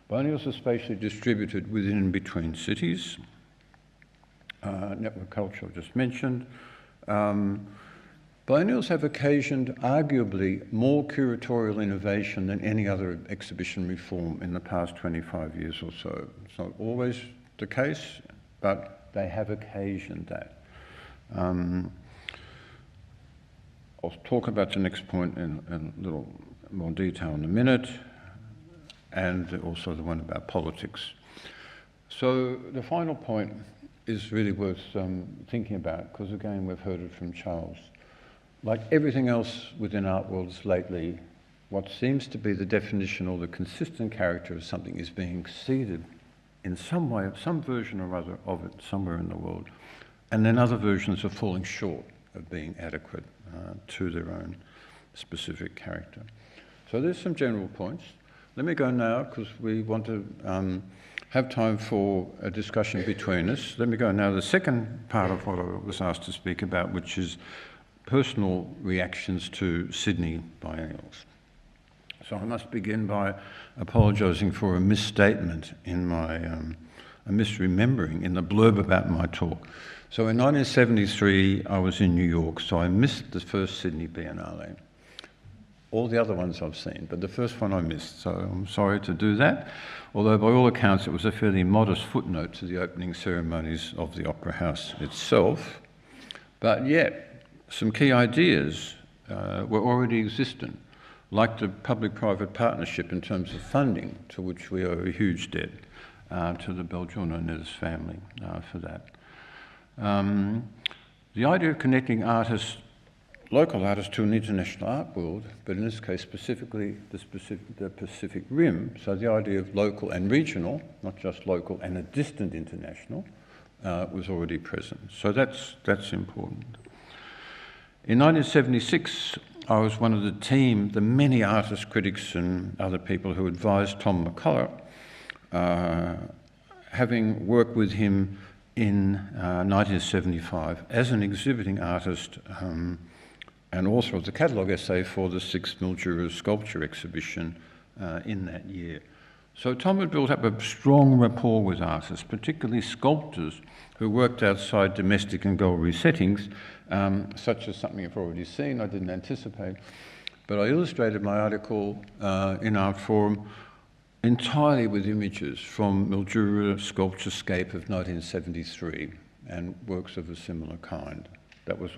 [SPEAKER 4] Biennials are spatially distributed within and between cities. Network culture I've just mentioned. Biennials have occasioned arguably more curatorial innovation than any other exhibition reform in the past 25 years or so. It's not always the case, but they have occasioned that. I'll talk about the next point in a little more detail in a minute, and also the one about politics. So the final point is really worth thinking about, because again, we've heard it from Charles. Like everything else within art worlds lately, what seems to be the definition or the consistent character of something is being exceeded in some way, some version or other of it somewhere in the world. And then other versions are falling short of being adequate to their own specific character. So there's some general points. Let me go now, because we want to have time for a discussion between us. Let me go now to the second part of what I was asked to speak about, which is personal reactions to Sydney biennials. So I must begin by apologising for a misstatement in my, a misremembering in the blurb about my talk. So in 1973, I was in New York, so I missed the first Sydney Biennale. All the other ones I've seen, but the first one I missed, so I'm sorry to do that. Although by all accounts, it was a fairly modest footnote to the opening ceremonies of the Opera House itself. But yet, some key ideas were already existent, like the public-private partnership in terms of funding, to which we owe a huge debt to the Belgiano-Nettis family for that. The idea of connecting artists, local artists, to an international art world, but in this case specifically the Pacific Rim, so the idea of local and regional, not just local and a distant international, was already present. So that's important. In 1976, I was one of the team, the many artists, critics and other people who advised Tom McCullough, having worked with him in 1975 as an exhibiting artist and author of the catalogue essay for the 6th Mildura Sculpture exhibition in that year. So Tom had built up a strong rapport with artists, particularly sculptors who worked outside domestic and gallery settings, such as something I've already seen, I didn't anticipate. But I illustrated my article in Art Forum entirely with images from Mildura Sculpturescape of 1973 and works of a similar kind. That was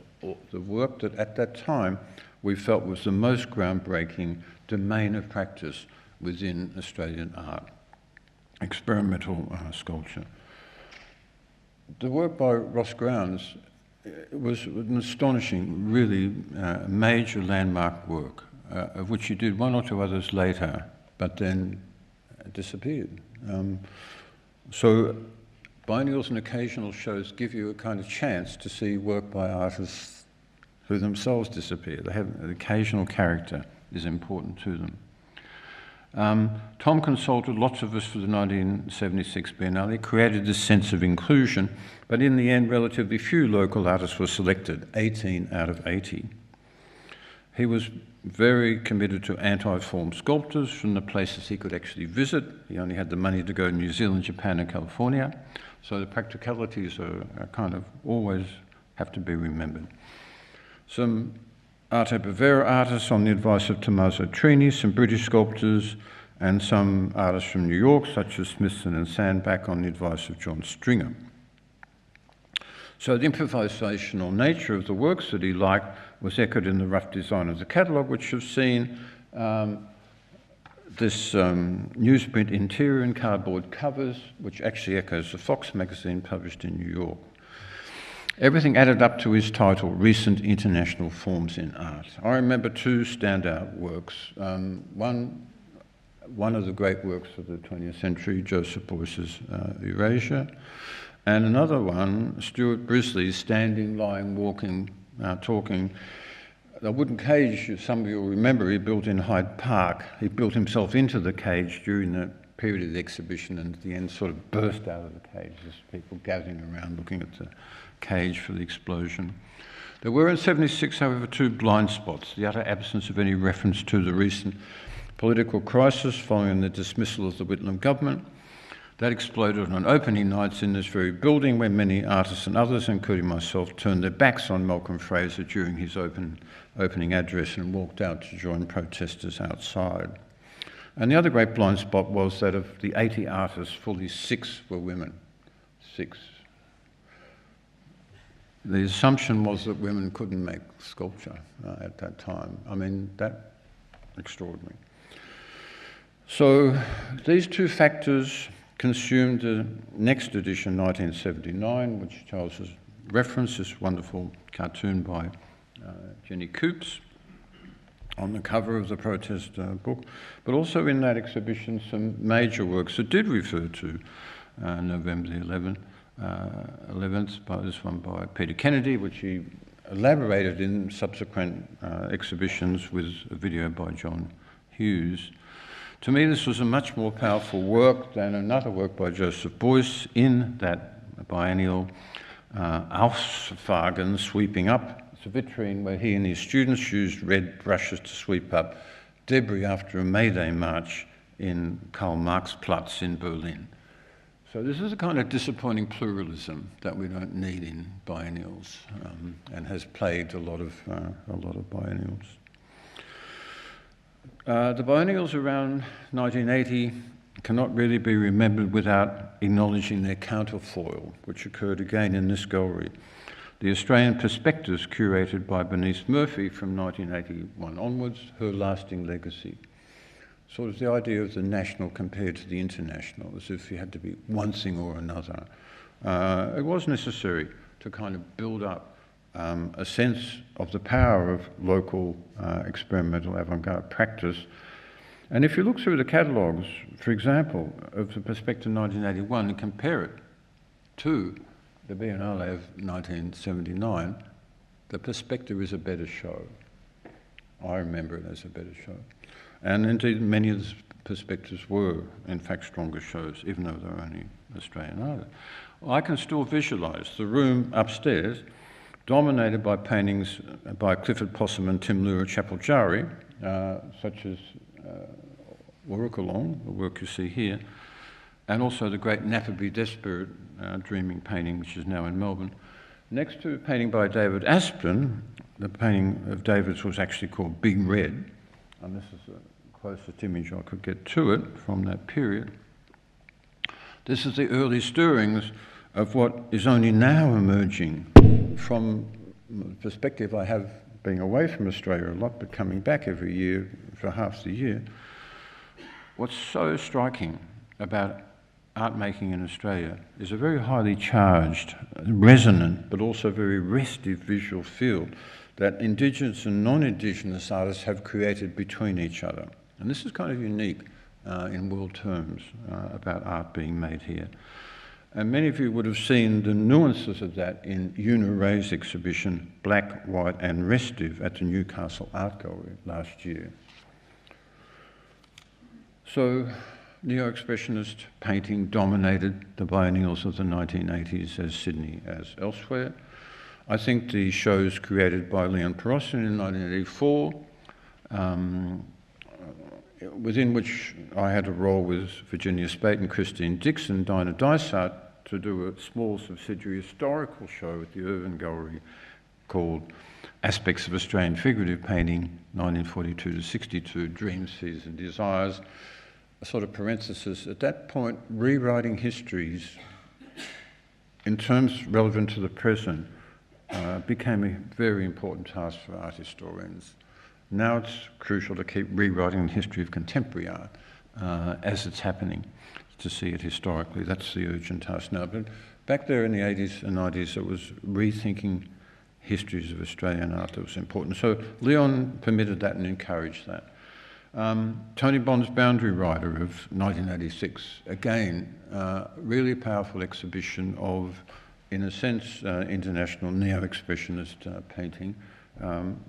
[SPEAKER 4] the work that at that time we felt was the most groundbreaking domain of practice within Australian art, experimental sculpture. The work by Ross Grounds was an astonishing, really major landmark work of which he did one or two others later, but then disappeared. So biennials and occasional shows give you a kind of chance to see work by artists who themselves disappear. They have an occasional character is important to them. Tom consulted lots of us for the 1976 Biennale, created this sense of inclusion, but in the end, relatively few local artists were selected, 18 out of 80. He was very committed to anti-form sculptors from the places he could actually visit. He only had the money to go to New Zealand, Japan, and California, so the practicalities are kind of always have to be remembered. Some Arte Bavera artists on the advice of Tommaso Trini, some British sculptors, and some artists from New York, such as Smithson and Sandbach, on the advice of John Stringer. So the improvisational nature of the works that he liked was echoed in the rough design of the catalogue, which you've seen this newsprint interior and cardboard covers, which actually echoes the Fox magazine published in New York. Everything added up to his title, Recent International Forms in Art. I remember two standout works. One of the great works of the 20th century, Joseph Beuys's Erasure, and another one, Stuart Brisley's Standing, Lying, Walking, Talking. The wooden cage, some of you will remember, he built in Hyde Park. He built himself into the cage during the period of the exhibition, and at the end sort of burst out of the cage. There's people gathering around looking at the cage for the explosion. There were in 76, however, two blind spots: the utter absence of any reference to the recent political crisis following the dismissal of the Whitlam government. That exploded on opening nights in this very building, where many artists and others, including myself, turned their backs on Malcolm Fraser during his opening address and walked out to join protesters outside. And the other great blind spot was that of the 80 artists, fully 6 were women. 6. The assumption was that women couldn't make sculpture at that time. I mean, that's extraordinary. So these two factors consumed the next edition, 1979, which Charles has referenced, this wonderful cartoon by Jenny Coops on the cover of the protest book, but also in that exhibition some major works that did refer to November the 11th, by this one by Peter Kennedy, which he elaborated in subsequent exhibitions with a video by John Hughes. To me, this was a much more powerful work than another work by Joseph Beuys in that biennial, Ausfagen, Sweeping Up. It's a vitrine where he and his students used red brushes to sweep up debris after a May Day march in Karl-Marx-Platz in Berlin. So this is a kind of disappointing pluralism that we don't need in biennials, and has plagued a lot of biennials. The biennials around 1980 cannot really be remembered without acknowledging their counterfoil, which occurred again in this gallery. The Australian Perspectives, curated by Bernice Murphy from 1981 onwards, her lasting legacy. Sort of the idea of the national compared to the international, as if you had to be one thing or another. It was necessary to kind of build up a sense of the power of local experimental avant-garde practice. And if you look through the catalogues, for example, of the Perspective 1981 and compare it to the Biennale of 1979, the Perspective is a better show. I remember it as a better show. And indeed, many of the Perspectives were, in fact, stronger shows, even though they were only Australian artists. I can still visualise the room upstairs, dominated by paintings by Clifford Possum and Tim Lura Chapel-Jari, such as Warrukalong, the work you see here, and also the great Napperby Desperate Dreaming painting, which is now in Melbourne. Next to a painting by David Aspden, the painting of David's was actually called Big Red, and this is the closest image I could get to it from that period. This is the early stirrings of what is only now emerging from the perspective I have being away from Australia a lot, but coming back every year for half the year. What's so striking about art making in Australia is a very highly charged, resonant, but also very restive visual field that Indigenous and non-Indigenous artists have created between each other. And this is kind of unique in world terms about art being made here. And many of you would have seen the nuances of that in Una Ray's exhibition, Black, White and Restive, at the Newcastle Art Gallery last year. So, neo-expressionist painting dominated the biennials of the 1980s as Sydney as elsewhere. I think the shows created by Leon Perrossin in 1984, within which I had a role with Virginia Spate and Christine Dixon, Dinah Dysart, to do a small subsidiary historical show at the Irvine Gallery called Aspects of Australian Figurative Painting, 1942 to 62, Dreams, Fears and Desires. A sort of parenthesis, at that point, rewriting histories in terms relevant to the present became a very important task for art historians. Now it's crucial to keep rewriting the history of contemporary art as it's happening, to see it historically. That's the urgent task now. But back there in the 80s and 90s, it was rethinking histories of Australian art that was important. So Leon permitted that and encouraged that. Tony Bond's Boundary Rider of 1986, again, really powerful exhibition of, in a sense, international neo-expressionist painting,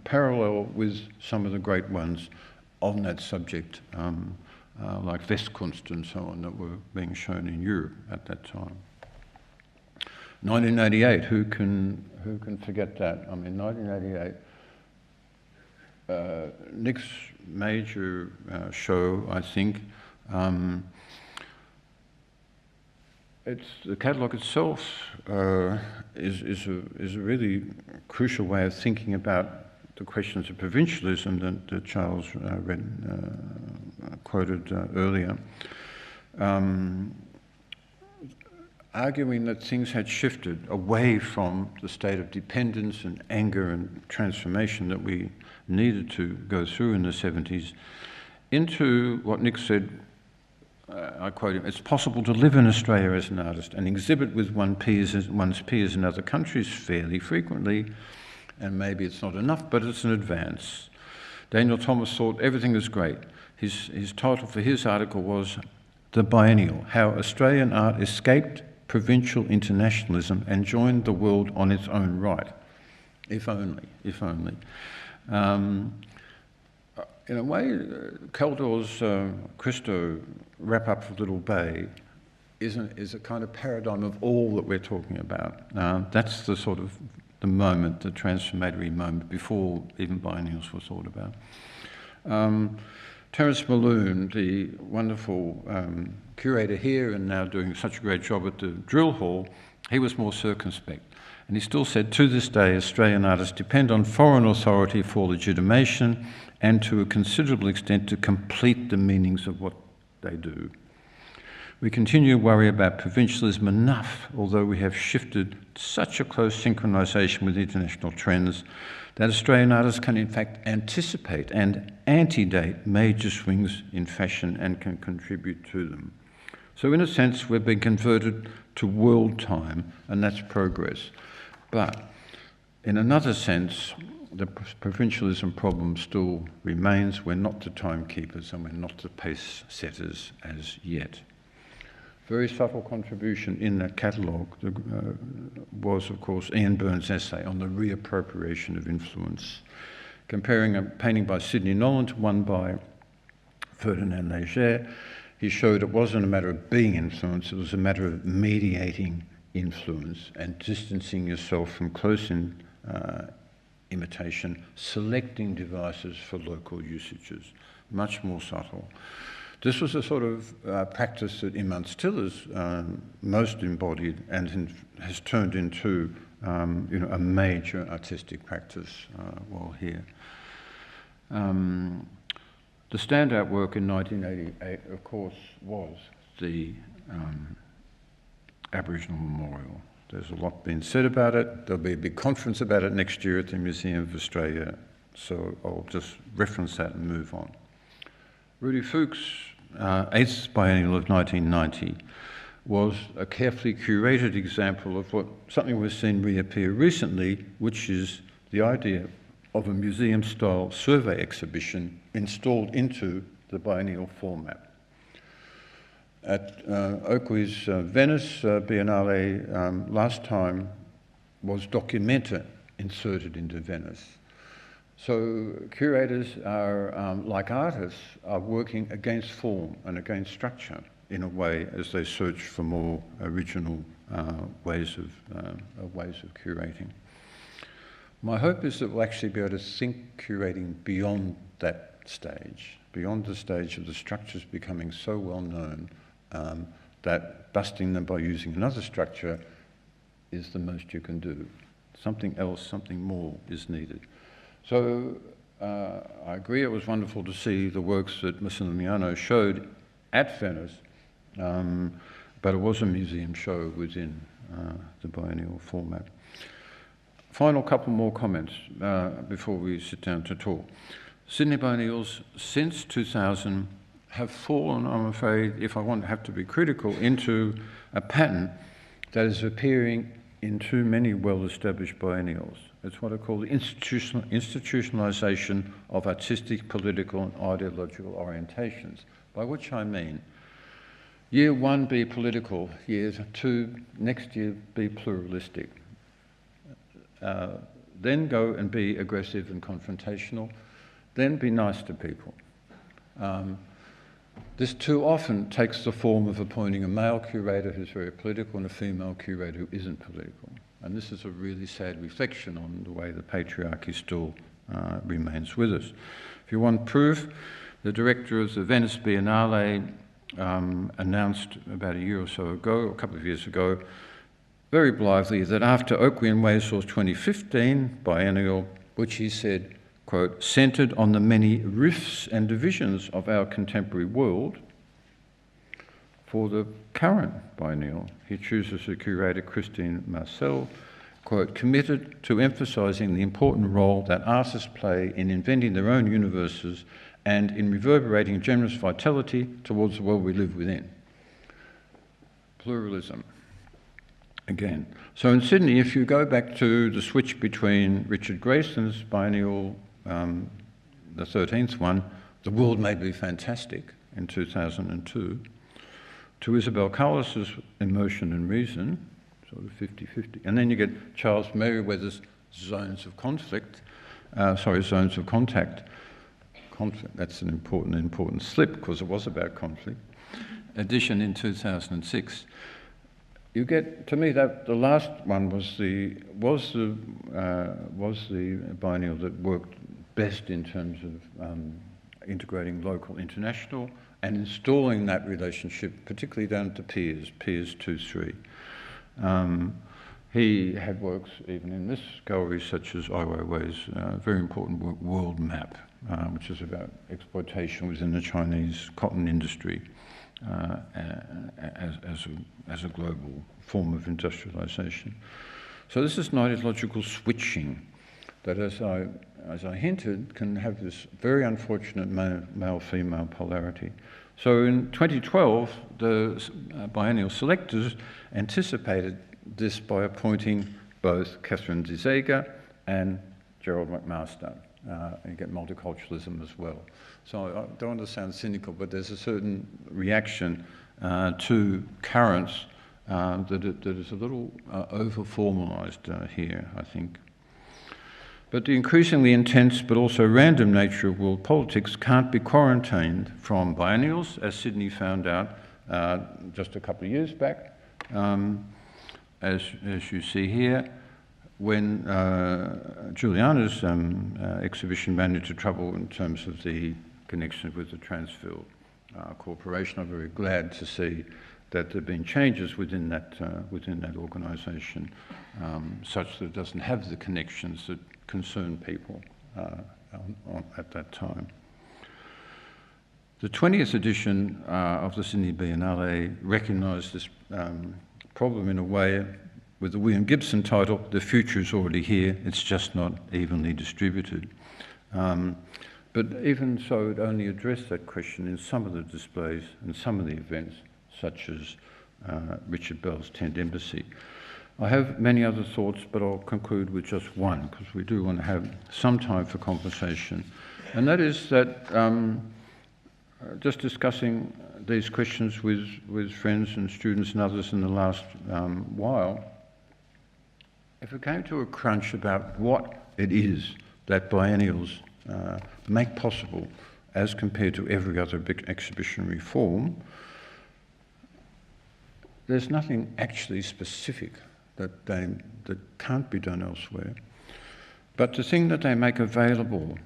[SPEAKER 4] parallel with some of the great ones on that subject, like Westkunst and so on, that were being shown in Europe at that time. 1988, who can forget that? I mean, 1988, Nick's major show, I think. The catalogue itself is a really crucial way of thinking about the questions of provincialism that Charles quoted earlier, arguing that things had shifted away from the state of dependence and anger and transformation that we needed to go through in the 70s into what Nick said, I quote him, "It's possible to live in Australia as an artist and exhibit with one's peers in other countries fairly frequently, and maybe it's not enough, but it's an advance." Daniel Thomas thought everything was great. His title for his article was "The Biennial, How Australian Art Escaped Provincial Internationalism and Joined the World on Its Own Right." If only, if only. In a way, Kaldor's Christo wrap-up for Little Bay is a kind of paradigm of all that we're talking about. That's the sort of the moment, the transformatory moment, before even biennials were thought about. Terence Malone, the wonderful curator here and now doing such a great job at the Drill Hall, he was more circumspect. And he still said, to this day, Australian artists depend on foreign authority for legitimation and to a considerable extent to complete the meanings of what they do. We continue to worry about provincialism enough, although we have shifted such a close synchronisation with international trends that Australian artists can in fact anticipate and antedate major swings in fashion and can contribute to them. So in a sense, we've been converted to world time, and that's progress. But in another sense, the provincialism problem still remains. We're not the timekeepers and we're not the pace setters as yet. Very subtle contribution in that catalogue was, of course, Ian Byrne's essay on the reappropriation of influence, comparing a painting by Sidney Nolan to one by Ferdinand Léger. He showed it wasn't a matter of being influenced, it was a matter of mediating influence and distancing yourself from close imitation, selecting devices for local usages, much more subtle. This was a sort of practice that Iman Stiller's most embodied and has turned into a major artistic practice while here. The standout work in 1988, of course, was the Aboriginal Memorial. There's a lot being said about it. There'll be a big conference about it next year at the Museum of Australia, so I'll just reference that and move on. Rudy Fuchs' 8th Biennial of 1990 was a carefully curated example of something we've seen reappear recently, which is the idea of a museum-style survey exhibition installed into the biennial format. At Oakwy's Venice Biennale last time was documenta inserted into Venice. So curators are, like artists, are working against form and against structure in a way as they search for more original ways of curating. My hope is that we'll actually be able to think curating beyond that stage, beyond the stage of the structures becoming so well known that busting them by using another structure is the most you can do. Something else, something more is needed. So I agree it was wonderful to see the works that Massimiliano showed at Venice, but it was a museum show within the biennial format. Final couple more comments before we sit down to talk. Sydney biennials since 2000 have fallen, I'm afraid, if I have to be critical, into a pattern that is appearing in too many well-established biennials. It's what I call the institutionalisation of artistic, political and ideological orientations, by which I mean year one be political, year two, next year be pluralistic. Then go and be aggressive and confrontational, then be nice to people. This too often takes the form of appointing a male curator who's very political and a female curator who isn't political. And this is a really sad reflection on the way the patriarchy still remains with us. If you want proof, the director of the Venice Biennale announced about a year or so ago, a couple of years ago, very blithely, that after Oakley and Waysaw's 2015 biennial, which he said, quote, centred on the many rifts and divisions of our contemporary world, for the current biennial, he chooses the curator Christine Marcel, quote, committed to emphasising the important role that artists play in inventing their own universes and in reverberating generous vitality towards the world we live within. Pluralism. Again. So in Sydney, if you go back to the switch between Richard Grayson's biennial, the 13th one, The World May Be Fantastic in 2002, to Isabel Carlos's Emotion and Reason, sort of 50-50. And then you get Charles Merriweather's Zones of Conflict, Zones of Contact. Conflict, that's an important slip because it was about conflict. Edition in 2006. You get, to me, that the last one was the biennial that worked best in terms of integrating local, international, and installing that relationship, particularly down to peers 2-3. He had works even in this gallery, such as Ai Weiwei's very important work, World Map, which is about exploitation within the Chinese cotton industry as a global form of industrialization. So this is an ideological switching that, as I hinted, can have this very unfortunate male-female polarity. So in 2012, the biennial selectors anticipated this by appointing both Catherine de Zeger and Gerald McMaster. And you get multiculturalism as well. So I don't want to sound cynical, but there's a certain reaction to currents that is a little over-formalised here, I think. But the increasingly intense but also random nature of world politics can't be quarantined from biennials, as Sydney found out just a couple of years back, as you see here, when Juliana's exhibition ran into trouble in terms of the connection with the Transfield Corporation. I'm very glad to see that there have been changes within that organisation, such that it doesn't have the connections that concern people at that time. The 20th edition of the Sydney Biennale recognised this problem in a way with the William Gibson title, The Future is Already Here, It's Just Not Evenly Distributed. But even so, it only addressed that question in some of the displays and some of the events, such as Richard Bell's Tent Embassy. I have many other thoughts, but I'll conclude with just one, because we do want to have some time for conversation. And that is that just discussing these questions with friends and students and others in the last while, if it came to a crunch about what it is that biennials make possible as compared to every other big exhibitionary form, there's nothing actually specific that can't be done elsewhere. But the thing that they make available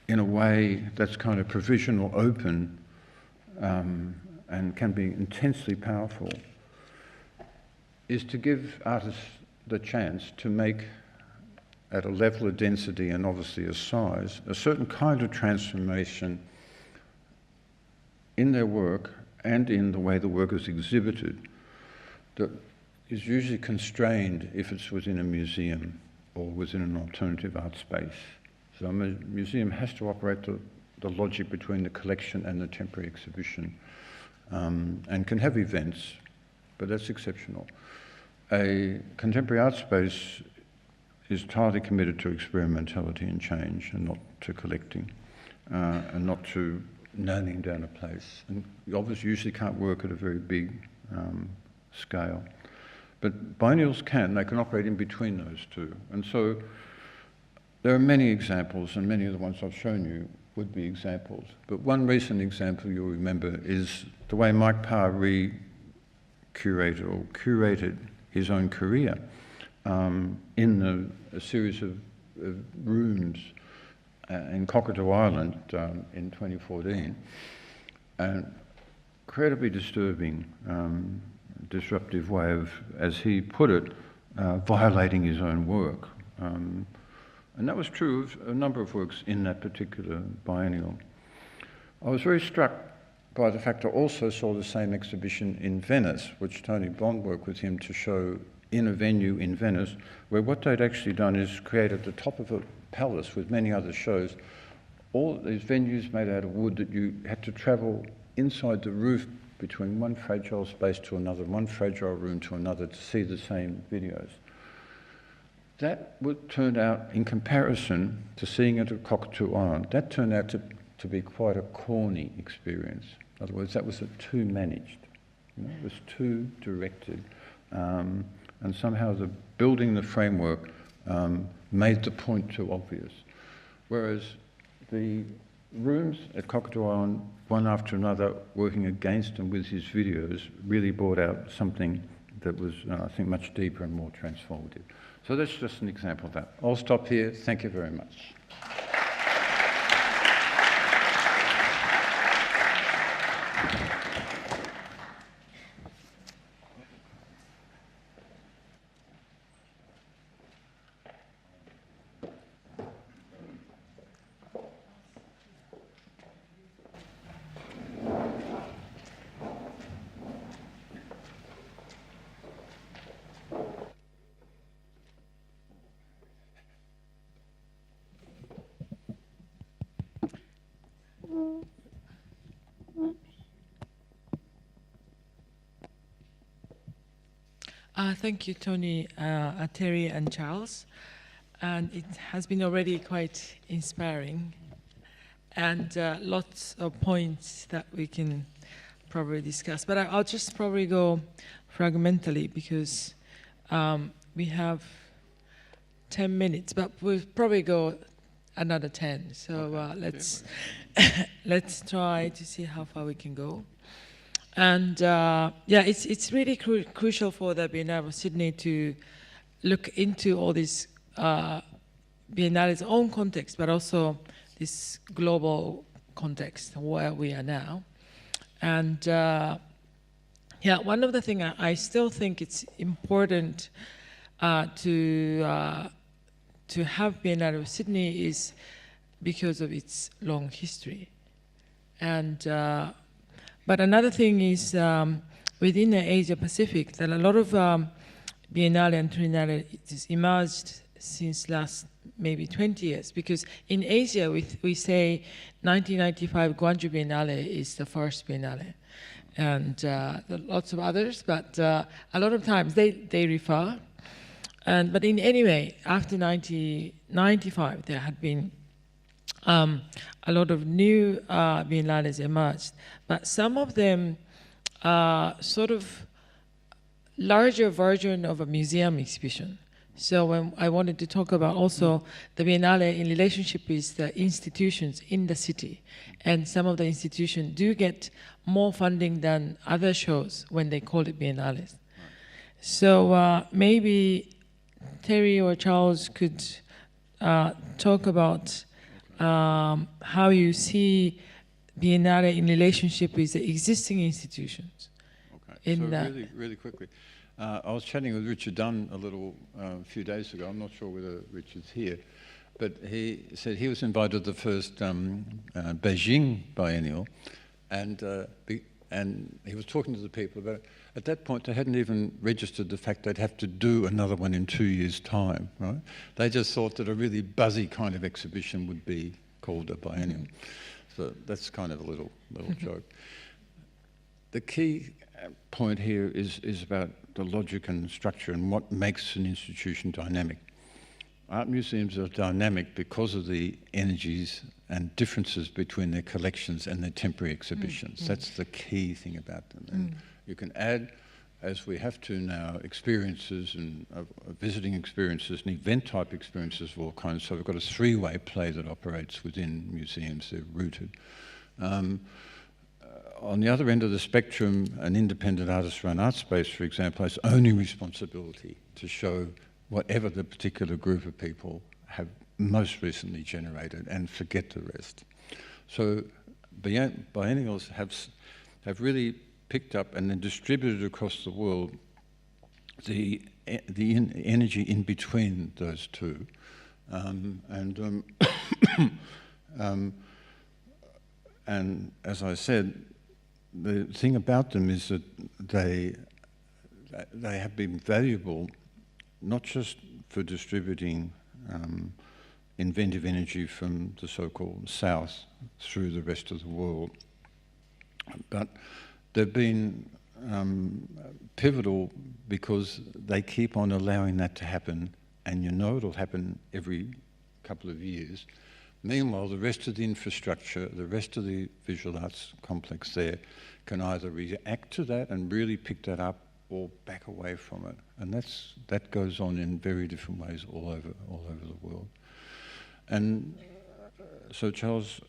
[SPEAKER 4] in a way that's kind of provisional, open, and can be intensely powerful, is to give artists the chance to make, at a level of density and obviously a size, a certain kind of transformation in their work and in the way the work is exhibited that is usually constrained if it's within a museum or within an alternative art space. So a museum has to operate the logic between the collection and the temporary exhibition, and can have events, but that's exceptional. A contemporary art space is entirely committed to experimentality and change, and not to collecting, and not to nailing down a place. And you obviously usually can't work at a very big scale. But biennials can, they can operate in between those two. And so there are many examples, and many of the ones I've shown you would be examples. But one recent example you'll remember is the way Mike Parr curated his own career in a series of rooms in Cockatoo Island in 2014. And incredibly disturbing, disruptive way of, as he put it, violating his own work. And that was true of a number of works in that particular biennial. I was very struck by the fact I also saw the same exhibition in Venice, which Tony Bond worked with him to show in a venue in Venice, where what they'd actually done is create at the top of a palace with many other shows, all these venues made out of wood that you had to travel inside the roof between one fragile space to another, one fragile room to another to see the same videos. That turned out, in comparison to seeing it at Cockatoo Island, that turned out to be quite a corny experience. In other words, that was too managed. You know, it was too directed. And somehow the building the framework made the point too obvious. Whereas the rooms at Cockatoo Island, one after another, working against and with his videos, really brought out something that was, I think, much deeper and more transformative. So that's just an example of that. I'll stop here. Thank you very much.
[SPEAKER 2] Thank you, Tony, Terry, and Charles. And it has been already quite inspiring, and lots of points that we can probably discuss. But I'll just probably go fragmentally, because we have 10 minutes, but we'll probably go another 10. So let's try to see how far we can go. And yeah, it's really crucial for the Biennale of Sydney to look into all this Biennale's own context, but also this global context where we are now. And yeah, one of the things I still think it's important to have Biennale of Sydney is because of its long history. And but another thing is within the Asia Pacific, that a lot of Biennale and Triennale is emerged since last maybe 20 years, because in Asia we say 1995 Gwangju Biennale is the first Biennale, and lots of others, but a lot of times they refer But in any way, after 1995, there had been a lot of new biennales emerged, but some of them are sort of larger version of a museum exhibition. So when I wanted to talk about also the Biennale in relationship with the institutions in the city, and some of the institutions do get more funding than other shows when they call it biennales. So maybe Terry or Charles could talk about how you see Biennale in relationship with the existing institutions.
[SPEAKER 4] Okay, so really quickly. I was chatting with Richard Dunn a few days ago. I'm not sure whether Richard's here, but he said he was invited to the first Beijing biennial, and he was talking to the people about it. At that point, they hadn't even registered the fact they'd have to do another one in 2 years' time, right? They just thought that a really buzzy kind of exhibition would be called a biennial. So that's kind of a little joke. The key point here is about the logic and structure and what makes an institution dynamic. Art museums are dynamic because of the energies and differences between their collections and their temporary exhibitions. That's the key thing about them. And you can add, as we have to now, experiences and visiting experiences and event-type experiences of all kinds. So we've got a three-way play that operates within museums. They're rooted. On the other end of the spectrum, an independent artist-run art space, for example, has only responsibility to show whatever the particular group of people have most recently generated and forget the rest. So biennials have really picked up and then distributed across the world the energy in between those two. And as I said, the thing about them is that they have been valuable, not just for distributing inventive energy from the so-called South through the rest of the world, but they've been pivotal because they keep on allowing that to happen, and you know it'll happen every couple of years. Meanwhile, the rest of the infrastructure, the rest of the visual arts complex there can either react to that and really pick that up or back away from it. And that goes on in very different ways all over the world. And so Charles,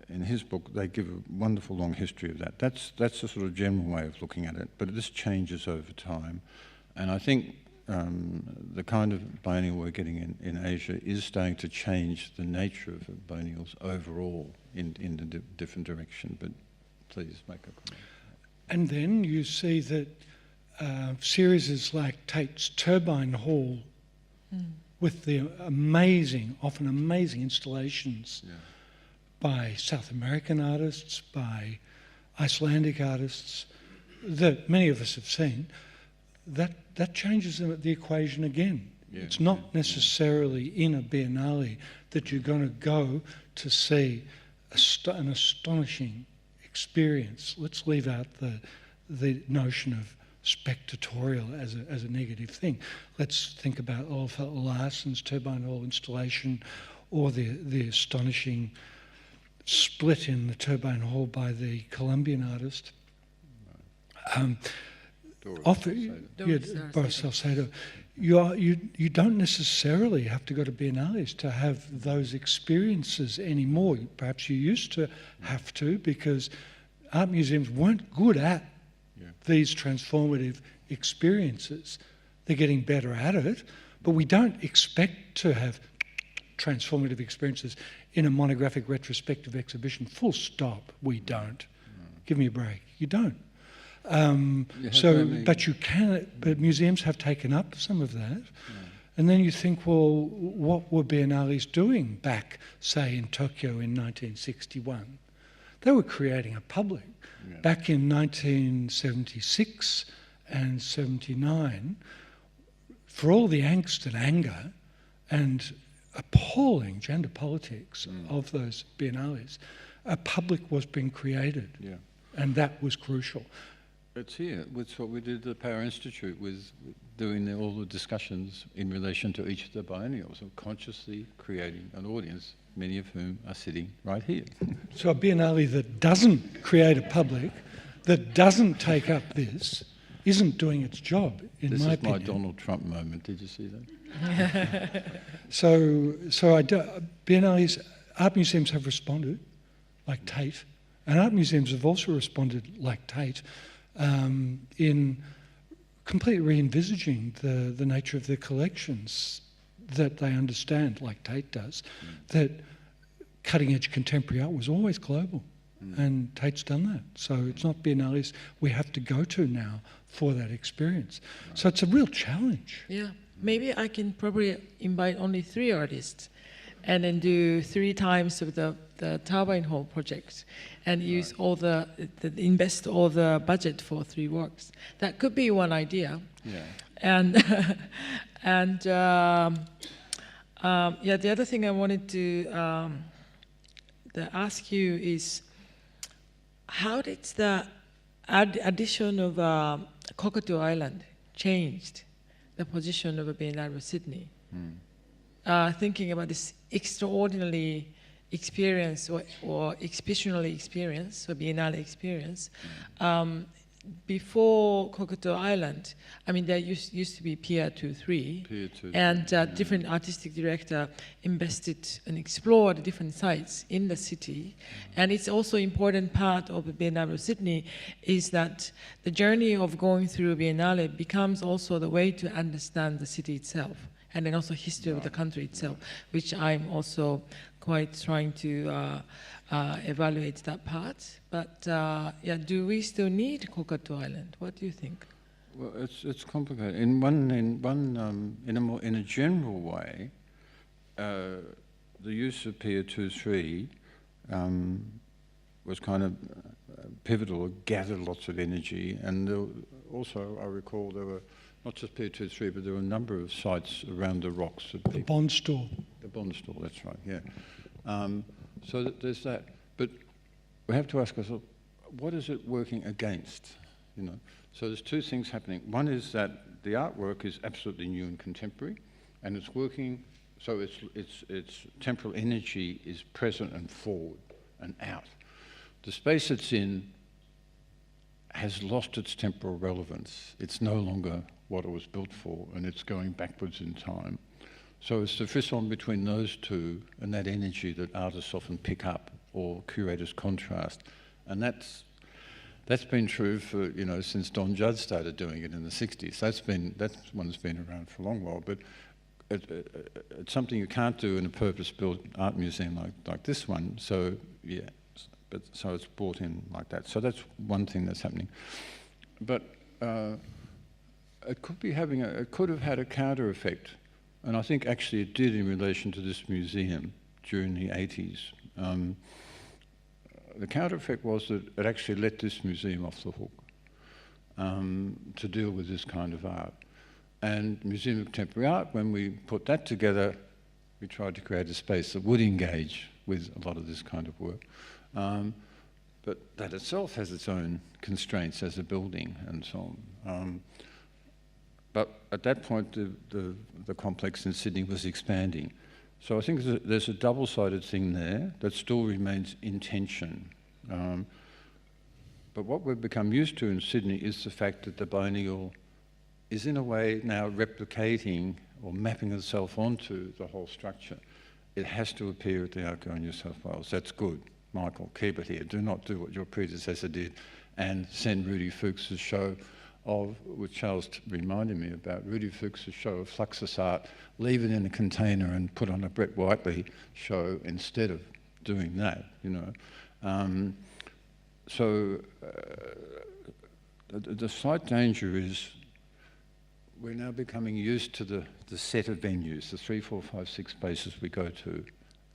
[SPEAKER 4] in his book, they give a wonderful long history of that. That's the sort of general way of looking at it, but this changes over time. And I think the kind of biennial we're getting in Asia is starting to change the nature of biennials overall in the different direction. But please make a comment.
[SPEAKER 3] And then you see that series like Tate's Turbine Hall with the often amazing installations by South American artists, by Icelandic artists, that many of us have seen, that changes the equation again. It's not necessarily in a biennale that you're going to go to see an astonishing experience. Let's leave out the notion of spectatorial as a negative thing. Let's think about Olafur Larsson's Turbine Hall installation, or the astonishing split in the Turbine Hall by the Colombian artist. Boris Salcedo. You don't necessarily have to go to biennales to have those experiences anymore. Perhaps you used to have to, because art museums weren't good at these transformative experiences. They're getting better at it, but we don't expect to have transformative experiences in a monographic retrospective exhibition. Full stop. We don't. Give me a break. You don't. But you can. But museums have taken up some of that, and then you think, well, what were biennales doing back, say, in Tokyo in 1961? They were creating a public. Back in 1976 and 79, for all the angst and anger and appalling gender politics of those biennales, a public was being created, and that was crucial.
[SPEAKER 4] It's here. It's what we did at the Power Institute with doing all the discussions in relation to each of the biennials, of consciously creating an audience, many of whom are sitting right here.
[SPEAKER 3] So a biennale that doesn't create a public, that doesn't take up this, isn't doing its job, in
[SPEAKER 4] this
[SPEAKER 3] my
[SPEAKER 4] is
[SPEAKER 3] opinion.
[SPEAKER 4] my Donald Trump moment. Did you see that?
[SPEAKER 3] Biennales, art museums have responded, like Tate, and art museums have also responded, like Tate, in completely re-envisaging the nature of their collections that they understand, like Tate does, that cutting-edge contemporary art was always global, and Tate's done that. So it's not biennales we have to go to now for that experience. Right. So it's a real challenge.
[SPEAKER 2] Yeah, maybe I can probably invite only 3 artists and then do 3 times of the Turbine Hall project and use all invest all the budget for 3 works. That could be one idea.
[SPEAKER 4] Yeah.
[SPEAKER 2] And the other thing I wanted to ask you is, how did the addition of Cockatoo Island changed the position of a Biennale of Sydney? Thinking about this extraordinary experience or exhibitionary experience, or Biennale experience, before Cockatoo Island, I mean, there used to be Pier 2-3, and different artistic director invested and explored different sites in the city. And it's also important part of the Biennale of Sydney is that the journey of going through Biennale becomes also the way to understand the city itself, and then also history of the country itself, which I'm also quite trying to evaluate that part. But do we still need Cockatoo Island? What do you think?
[SPEAKER 4] Well, it's complicated. In a general way, the use of Pier 2-3 was kind of pivotal. It gathered lots of energy, and also I recall there were not just Pier 2-3, but there were a number of sites around the rocks.
[SPEAKER 3] The Bond Store.
[SPEAKER 4] The Bond Store, that's right, yeah. So there's that. But we have to ask ourselves, what is it working against? You know, so there's 2 things happening. One is that the artwork is absolutely new and contemporary, and it's working. So its temporal energy is present and forward and out. The space it's in has lost its temporal relevance. It's no longer what it was built for, and it's going backwards in time. So it's the frisson between those 2 and that energy that artists often pick up, or curators contrast, and that's been true for, you know, since Don Judd started doing it in the 60s. That one's been around for a long while, but it's something you can't do in a purpose-built art museum like this one. So yeah, so it's brought in like that. So that's one thing that's happening, but it could have had a counter effect. And I think actually it did in relation to this museum during the 80s. The counter effect was that it actually let this museum off the hook to deal with this kind of art. And Museum of Contemporary Art, when we put that together, we tried to create a space that would engage with a lot of this kind of work. But that itself has its own constraints as a building and so on. But at that point, the complex in Sydney was expanding. So I think there's a double-sided thing there that still remains in tension. But what we've become used to in Sydney is the fact that the biennial is in a way now replicating or mapping itself onto the whole structure. It has to appear at the Art Gallery in New South Wales. That's good. Michael, keep it here. Do not do what your predecessor did and send Rudy Fuchs' show of, which Charles reminded me about, Rudy Fuchs' show of Fluxus art, leave it in a container and put on a Brett Whiteley show instead of doing that, you know. The slight danger is we're now becoming used to the set of venues, the 3, 4, 5, 6 places we go to.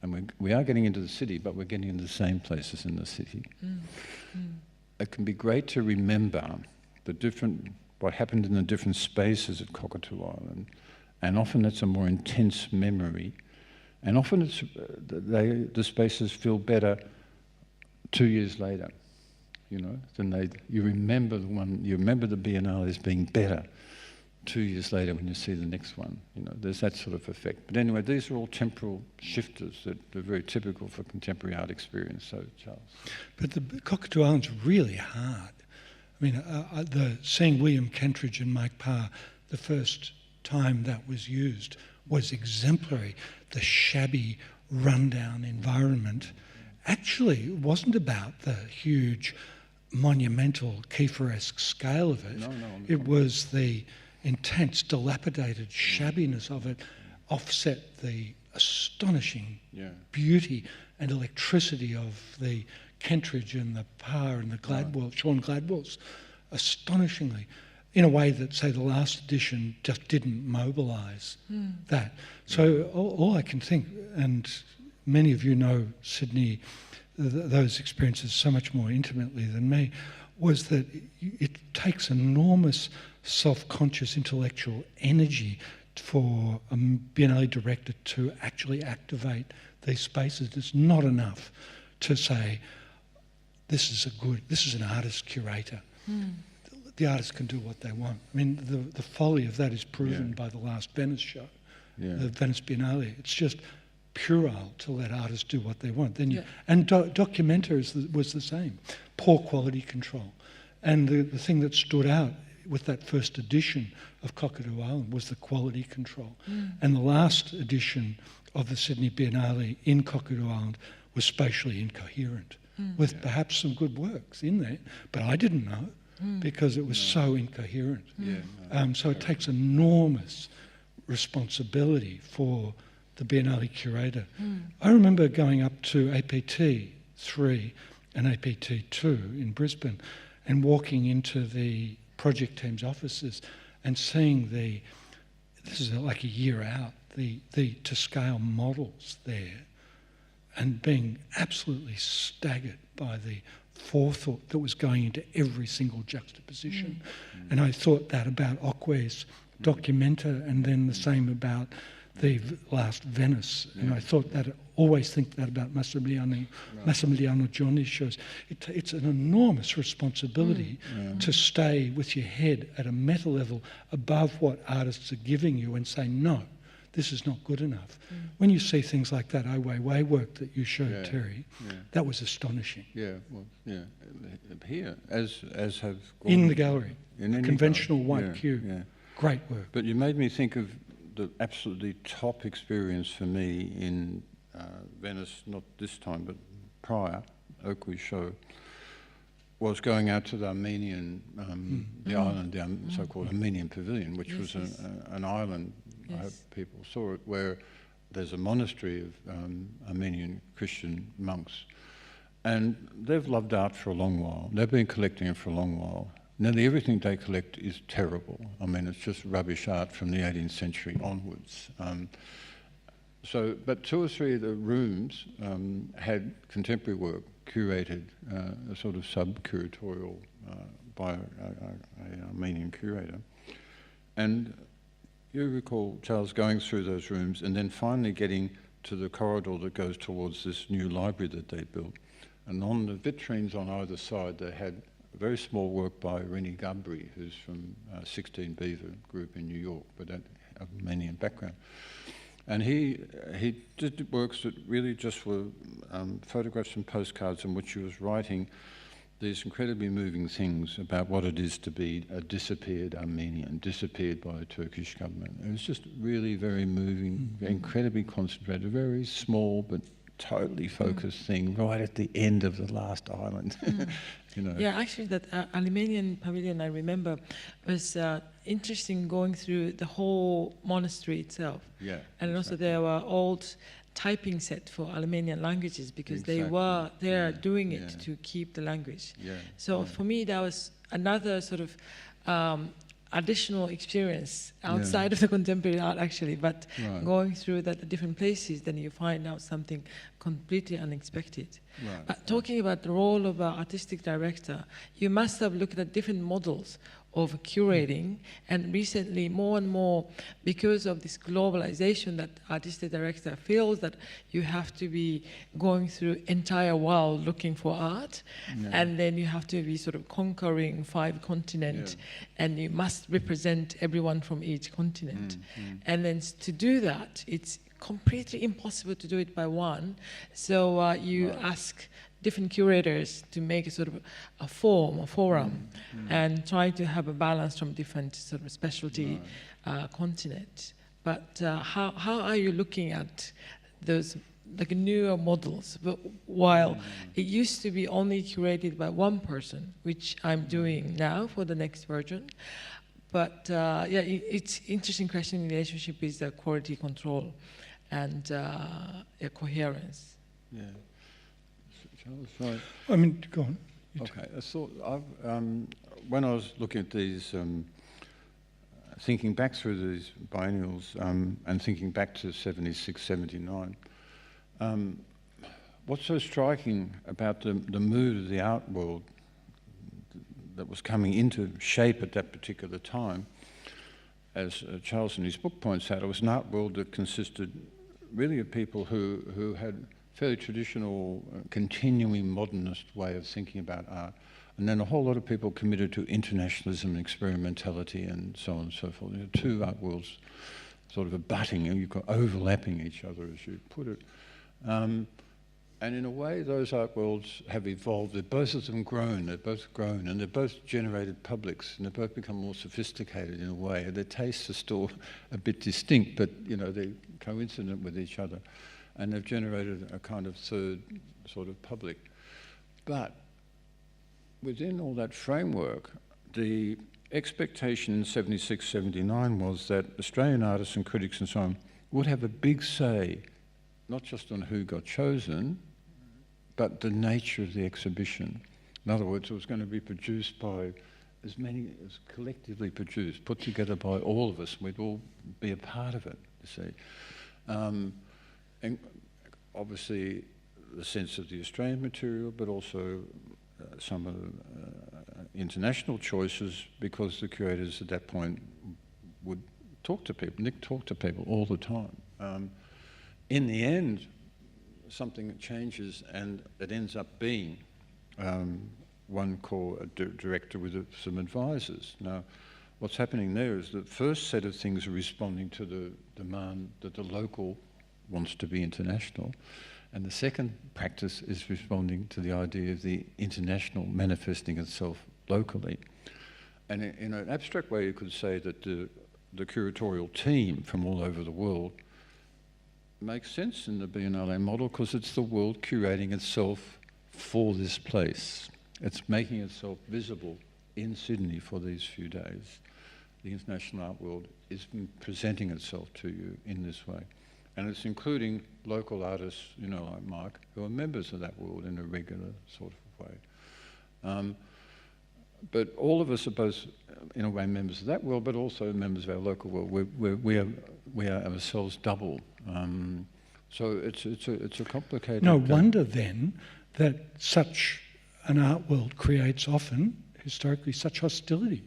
[SPEAKER 4] And we are getting into the city, but we're getting into the same places in the city. It can be great to remember what happened in the different spaces at Cockatoo Island, and often it's a more intense memory, and often it's the spaces feel better 2 years later, you know, than you remember the Biennale as being better 2 years later when you see the next one. You know, there's that sort of effect. But anyway, these are all temporal shifters that are very typical for contemporary art experience. So, Charles.
[SPEAKER 3] But the Cockatoo Island's really hard. I mean, seeing William Kentridge and Mike Parr the first time that was used was exemplary. The shabby, rundown environment actually wasn't about the huge, monumental, Kiefer-esque scale of it.
[SPEAKER 4] No,
[SPEAKER 3] it was the intense, dilapidated shabbiness of it offset the astonishing beauty and electricity of the Kentridge and the Parr and the Gladwell, Sean Gladwell's, astonishingly, in a way that, say, the last edition just didn't mobilise that. So all I can think, and many of you know Sydney, those experiences so much more intimately than me, was that it takes enormous self-conscious intellectual energy for a Biennale director to actually activate these spaces. It's not enough to say, this is an artist curator. The artists can do what they want. I mean, the folly of that is proven by the last Venice show, the Venice Biennale. It's just puerile to let artists do what they want. Then Documenta was the same, poor quality control. And the thing that stood out with that first edition of Cockatoo Island was the quality control. And the last edition of the Sydney Biennale in Cockatoo Island was spatially incoherent, with perhaps some good works in there, but I didn't know because it was so incoherent. So it takes enormous responsibility for the Biennale curator. I remember going up to APT 3 and APT 2 in Brisbane and walking into the project team's offices and seeing this is like a year out, the to scale models there, and being absolutely staggered by the forethought that was going into every single juxtaposition. And I thought that about Okwe's Documenta, and then the same about the last Venice. And I thought that, always think that about Massimiliano Gioni's shows. It's an enormous responsibility to stay with your head at a meta level above what artists are giving you and say, no, this is not good enough. When you see things like that Ai Weiwei work that you showed, Terry, that was astonishing.
[SPEAKER 4] Here, as have gone
[SPEAKER 3] in the gallery,
[SPEAKER 4] in
[SPEAKER 3] conventional white cube, great work.
[SPEAKER 4] But you made me think of the absolutely top experience for me in Venice, not this time, but prior, Okwe's show, was going out to the Armenian, the island, the so-called Armenian Pavilion, which was an island, I hope people saw it, where there's a monastery of Armenian Christian monks. And they've loved art for a long while. They've been collecting it for a long while. Nearly everything they collect is terrible. I mean, it's just rubbish art from the 18th century onwards. But 2 or 3 of the rooms had contemporary work curated, a sort of sub-curatorial by an Armenian curator. And you recall, Charles, going through those rooms and then finally getting to the corridor that goes towards this new library that they built. And on the vitrines on either side, they had a very small work by Renny Gabourey, who's from 16 Beaver group in New York, but of Armenian background. And he did works that really just were photographs and postcards in which he was writing these incredibly moving things about what it is to be a disappeared Armenian, disappeared by the Turkish government. It was just really very moving, incredibly concentrated, very small but totally focused thing right at the end of the last island. You know.
[SPEAKER 2] Yeah, actually that Armenian pavilion, I remember, was interesting going through the whole monastery itself.
[SPEAKER 4] Yeah.
[SPEAKER 2] And also there were old typing set for Armenian languages because they were there doing it to keep the language. So for me that was another sort of additional experience outside of the contemporary art actually, but going through the different places, then you find out something completely unexpected. Talking about the role of an artistic director, you must have looked at different models of curating, and recently more and more, because of this globalization, that artistic director feels that you have to be going through entire world looking for art, and then you have to be sort of conquering 5 continents, and you must represent everyone from each continent. And then to do that, it's completely impossible to do it by one. So you ask different curators to make a sort of a forum, and try to have a balance from different sort of specialty continents. But how are you looking at those like newer models? While it used to be only curated by one person, which I'm doing now for the next version. But it's interesting question in relationship with the quality control and coherence.
[SPEAKER 4] Yeah. Charles,
[SPEAKER 3] I mean, go on.
[SPEAKER 4] Okay, I thought when I was looking at these, thinking back through these biennials and thinking back to 76, 79, what's so striking about the mood of the art world that was coming into shape at that particular time, as Charles in his book points out, it was an art world that consisted really of people who had fairly traditional, continuing modernist way of thinking about art. And then a whole lot of people committed to internationalism and experimentality and so on and so forth. You know, 2 art worlds sort of abutting, and you've got overlapping each other, as you put it. And in a way, those art worlds have evolved. They've both of them grown, and they've both generated publics, and they've both become more sophisticated in a way. Their tastes are still a bit distinct, but you know, they're coincident with each other. And they've generated a kind of third sort of public. But within all that framework, the expectation in 76, 79 was that Australian artists and critics and so on would have a big say, not just on who got chosen, but the nature of the exhibition. In other words, it was going to be produced by as many as collectively produced, put together by all of us. We'd all be a part of it, you see. And obviously the sense of the Australian material, but also some of the international choices, because the curators at that point would talk to people. Nick talked to people all the time. In the end, something that changes, and it ends up being one core director with some advisors. Now, what's happening there is the first set of things are responding to the demand that the local wants to be international, and the second practice is responding to the idea of the international manifesting itself locally. And in an abstract way, you could say that the curatorial team from all over the world makes sense in the Biennale model, because it's the world curating itself for this place. It's making itself visible in Sydney for these few days. The international art world is presenting itself to you in this way. And it's including local artists, you know, like Mark, who are members of that world in a regular sort of way. But all of us are both, in a way, members of that world, but also members of our local world. We are ourselves double. So it's a complicated...
[SPEAKER 3] No wonder then that such an art world creates often, historically, such hostility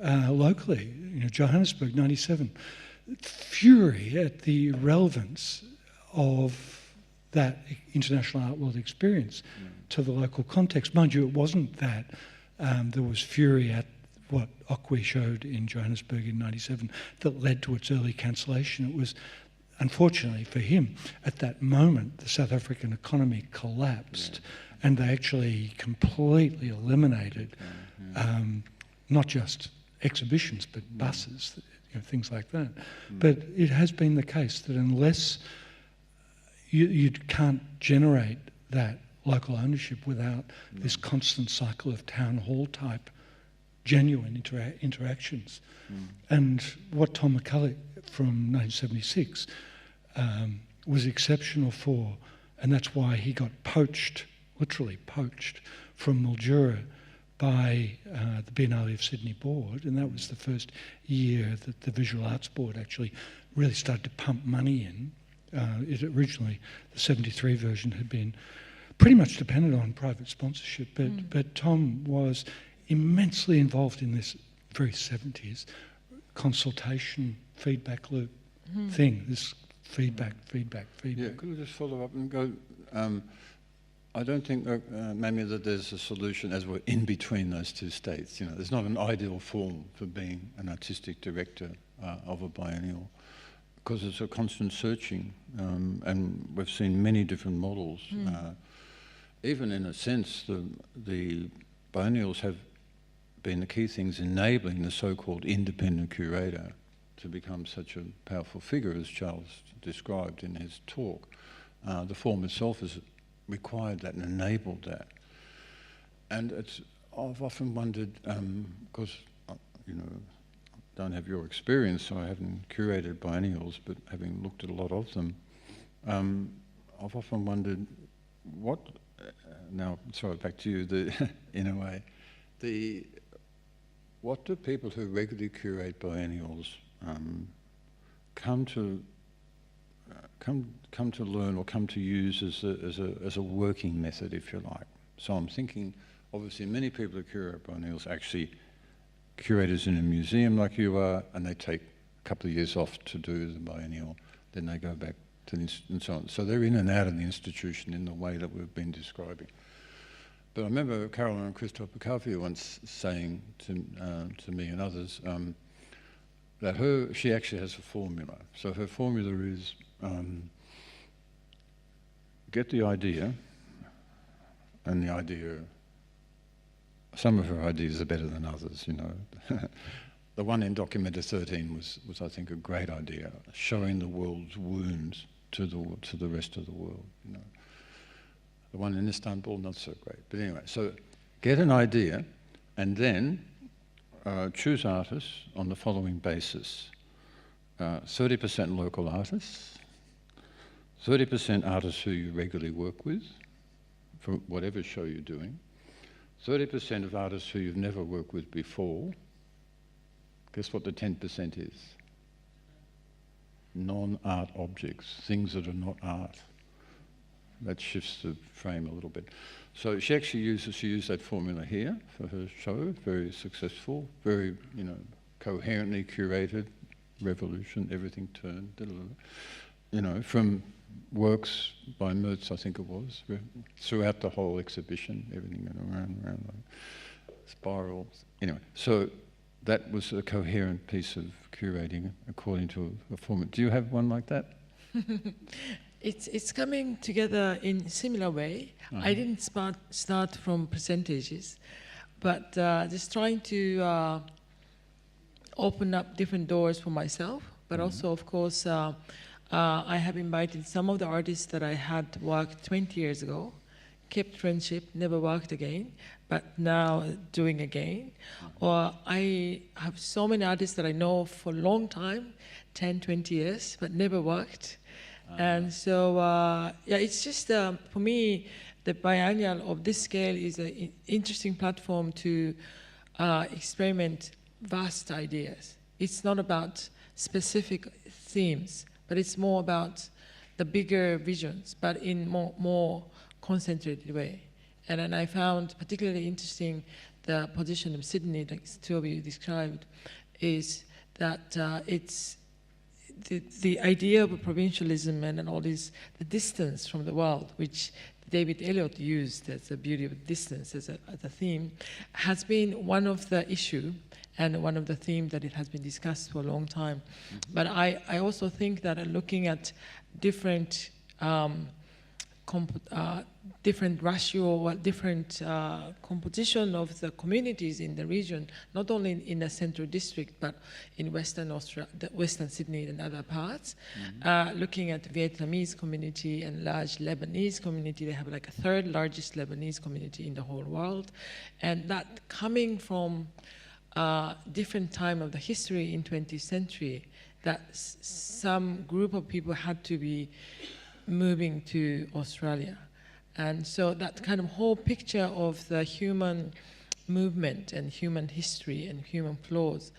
[SPEAKER 3] locally. You know, Johannesburg, 97. Fury at the irrelevance of that international art world experience to the local context. Mind you, it wasn't that. There was fury at what Okwe showed in Johannesburg in 97 that led to its early cancellation. It was, unfortunately for him, at that moment, the South African economy collapsed and they actually completely eliminated not just exhibitions, but buses, you know, things like that. But it has been the case that unless you can't generate that local ownership without this constant cycle of town hall type genuine interactions. And what Tom McCulloch from 1976 was exceptional for, and that's why he got poached, literally poached, from Mildura by the Biennale of Sydney board, and that was the first year that the Visual Arts Board actually really started to pump money in. It originally, the 73 version had been pretty much dependent on private sponsorship, but Tom was immensely involved in this very 70s, consultation, feedback loop thing, this feedback.
[SPEAKER 4] Yeah, could I just follow up and go, I don't think, Mami, that there's a solution as we're in between those two states. You know, there's not an ideal form for being an artistic director of a biennial, because it's a constant searching, and we've seen many different models. Even in a sense, the biennials have been the key things enabling the so-called independent curator to become such a powerful figure, as Charles described in his talk. The form itself has required that and enabled that. And I've often wondered, because, you know, I don't have your experience, so I haven't curated biennials, but having looked at a lot of them, I've often wondered what, now, sorry, back to you, in a way, what do people who regularly curate biennials come to learn or come to use as a working method, if you like? So I'm thinking, obviously, many people who curate biennials are actually curators in a museum like you are, and they take a couple of years off to do the biennial, then they go back to the and so on. So they're in and out of the institution in the way that we've been describing. But I remember Caroline and Christophe Picafia once saying to me and others that she actually has a formula. So her formula is get the idea, and the idea, some of her ideas are better than others, you know. The one in Documenta 13 was I think a great idea, showing the world's wounds to the rest of the world, you know. The one in Istanbul, not so great. But anyway, so get an idea and then choose artists on the following basis. 30% local artists, 30% artists who you regularly work with for whatever show you're doing, 30% of artists who you've never worked with before. Guess what the 10% is? Non-art objects, things that are not art. That shifts the frame a little bit. So she actually used that formula here for her show, very successful, very, you know, coherently curated, revolution, everything turned, you know, from works by Mertz, I think it was, throughout the whole exhibition, everything went around like spirals. Anyway, so that was a coherent piece of curating according to a format. Do you have one like that?
[SPEAKER 2] It's coming together in a similar way. I didn't start from percentages, but just trying to open up different doors for myself, but also, of course, I have invited some of the artists that I had worked 20 years ago, kept friendship, never worked again, but now doing again. Or I have so many artists that I know for a long time, 10, 20 years, but never worked. And so, yeah, it's just, for me, the biennial of this scale is an interesting platform to experiment vast ideas. It's not about specific themes, but it's more about the bigger visions, but in more concentrated way. And then I found particularly interesting the position of Sydney, like two of you described, is that it's the idea of provincialism and all this, the distance from the world, which David Eliot used as the beauty of distance as a theme, has been one of the issue and one of the themes that it has been discussed for a long time. But I also think that looking at different different ratio or different composition of the communities in the region, not only in the central district, but in Western Sydney and other parts, looking at Vietnamese community and large Lebanese community. They have like a third largest Lebanese community in the whole world. And that coming from different time of the history in 20th century, that some group of people had to be moving to Australia. And so that kind of whole picture of the human movement and human history and human flaws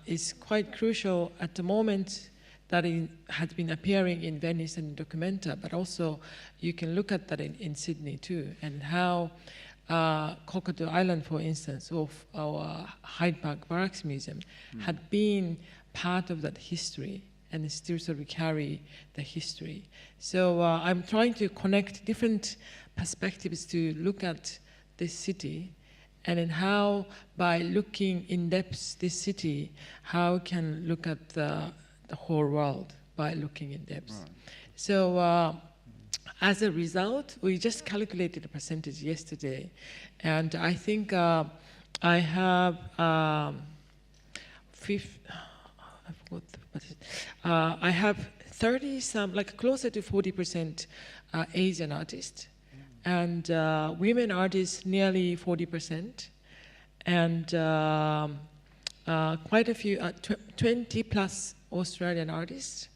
[SPEAKER 2] is quite crucial at the moment that it has been appearing in Venice and Documenta, but also you can look at that in Sydney too, and how Cockatoo Island, for instance, of our Hyde Park Barracks Museum, had been part of that history and still sort of carry the history. So I'm trying to connect different perspectives to look at this city, and then how, by looking in depth this city, how can look at the whole world by looking in depth. Right. So as a result, we just calculated the percentage yesterday, and I think I have I have 30 some, like closer to 40% Asian artists, and women artists nearly 40%, and quite a few, 20 plus Australian artists,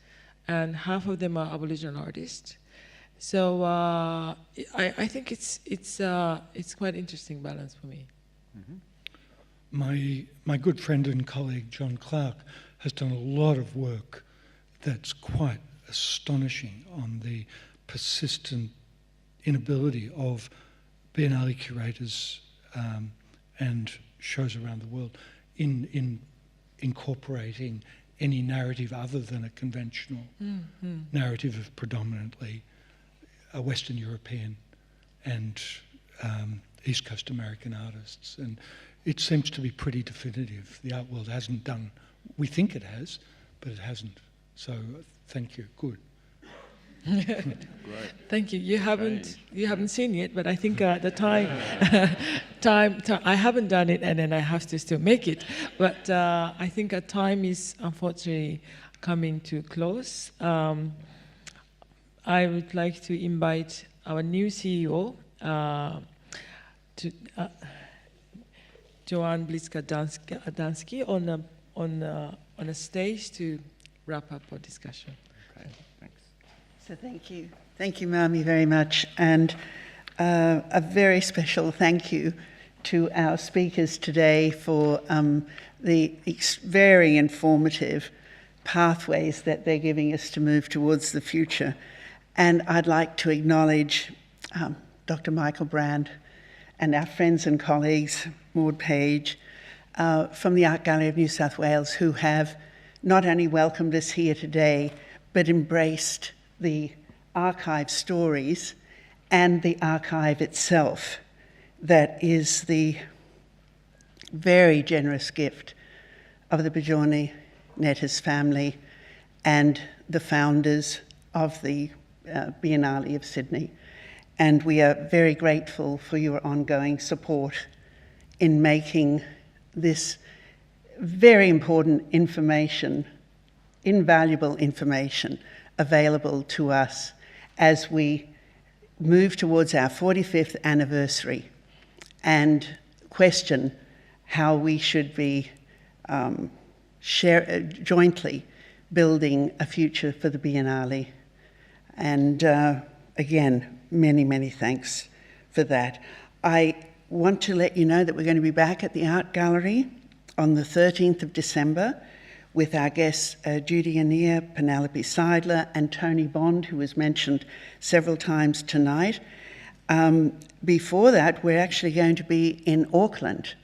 [SPEAKER 2] and half of them are Aboriginal artists. So I think it's quite interesting balance for me.
[SPEAKER 3] Mm-hmm. My good friend and colleague John Clark has done a lot of work that's quite astonishing on the persistent inability of Biennale curators and shows around the world in incorporating any narrative other than a conventional narrative of predominantly Western European and East Coast American artists. And it seems to be pretty definitive. The art world hasn't done, we think it has, but it hasn't. So thank you, good.
[SPEAKER 2] Great. Thank you. You haven't seen it, but I think the time I haven't done it, and then I have to still make it. But I think our time is unfortunately coming to close. I would like to invite our new CEO, Jo-Anne Birnie-Danzker, on a stage to wrap up our discussion.
[SPEAKER 5] Okay, thanks. So thank you, Mami, very much, and a very special thank you to our speakers today for the very informative pathways that they're giving us to move towards the future. And I'd like to acknowledge Dr. Michael Brand and our friends and colleagues, Maud Page, from the Art Gallery of New South Wales, who have not only welcomed us here today, but embraced the archive stories and the archive itself that is the very generous gift of the Birnie-Danzker family and the founders of the Biennale of Sydney. And we are very grateful for your ongoing support in making this very important information, invaluable information, available to us as we move towards our 45th anniversary and question how we should be jointly building a future for the Biennale. And again, many, many thanks for that. I want to let you know that we're going to be back at the Art Gallery on the 13th of December with our guests Judy Anea, Penelope Seidler, and Tony Bond, who was mentioned several times tonight. Before that, we're actually going to be in Auckland,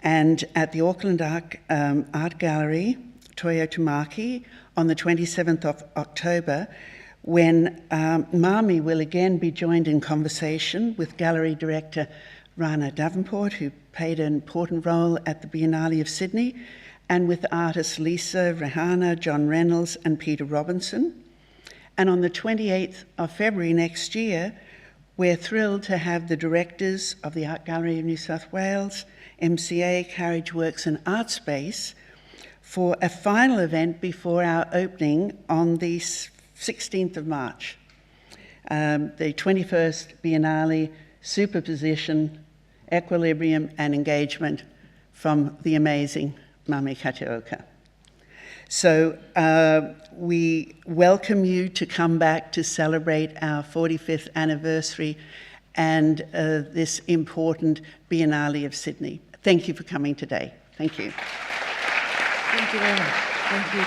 [SPEAKER 5] and at the Auckland Art Gallery, Toyo Tamaki, on the 27th of October, when Mami will again be joined in conversation with gallery director Rana Davenport, who played an important role at the Biennale of Sydney, and with artists Lisa, Rehana, John Reynolds, and Peter Robinson. And on the 28th of February next year, we're thrilled to have the directors of the Art Gallery of New South Wales, MCA, Carriage Works and Art Space for a final event before our opening on the 16th of March. The 21st Biennale Superposition, Equilibrium and Engagement from the amazing Mami Kataoka. So we welcome you to come back to celebrate our 45th anniversary and this important Biennale of Sydney. Thank you for coming today. Thank you.
[SPEAKER 2] Thank you very much. Thank you.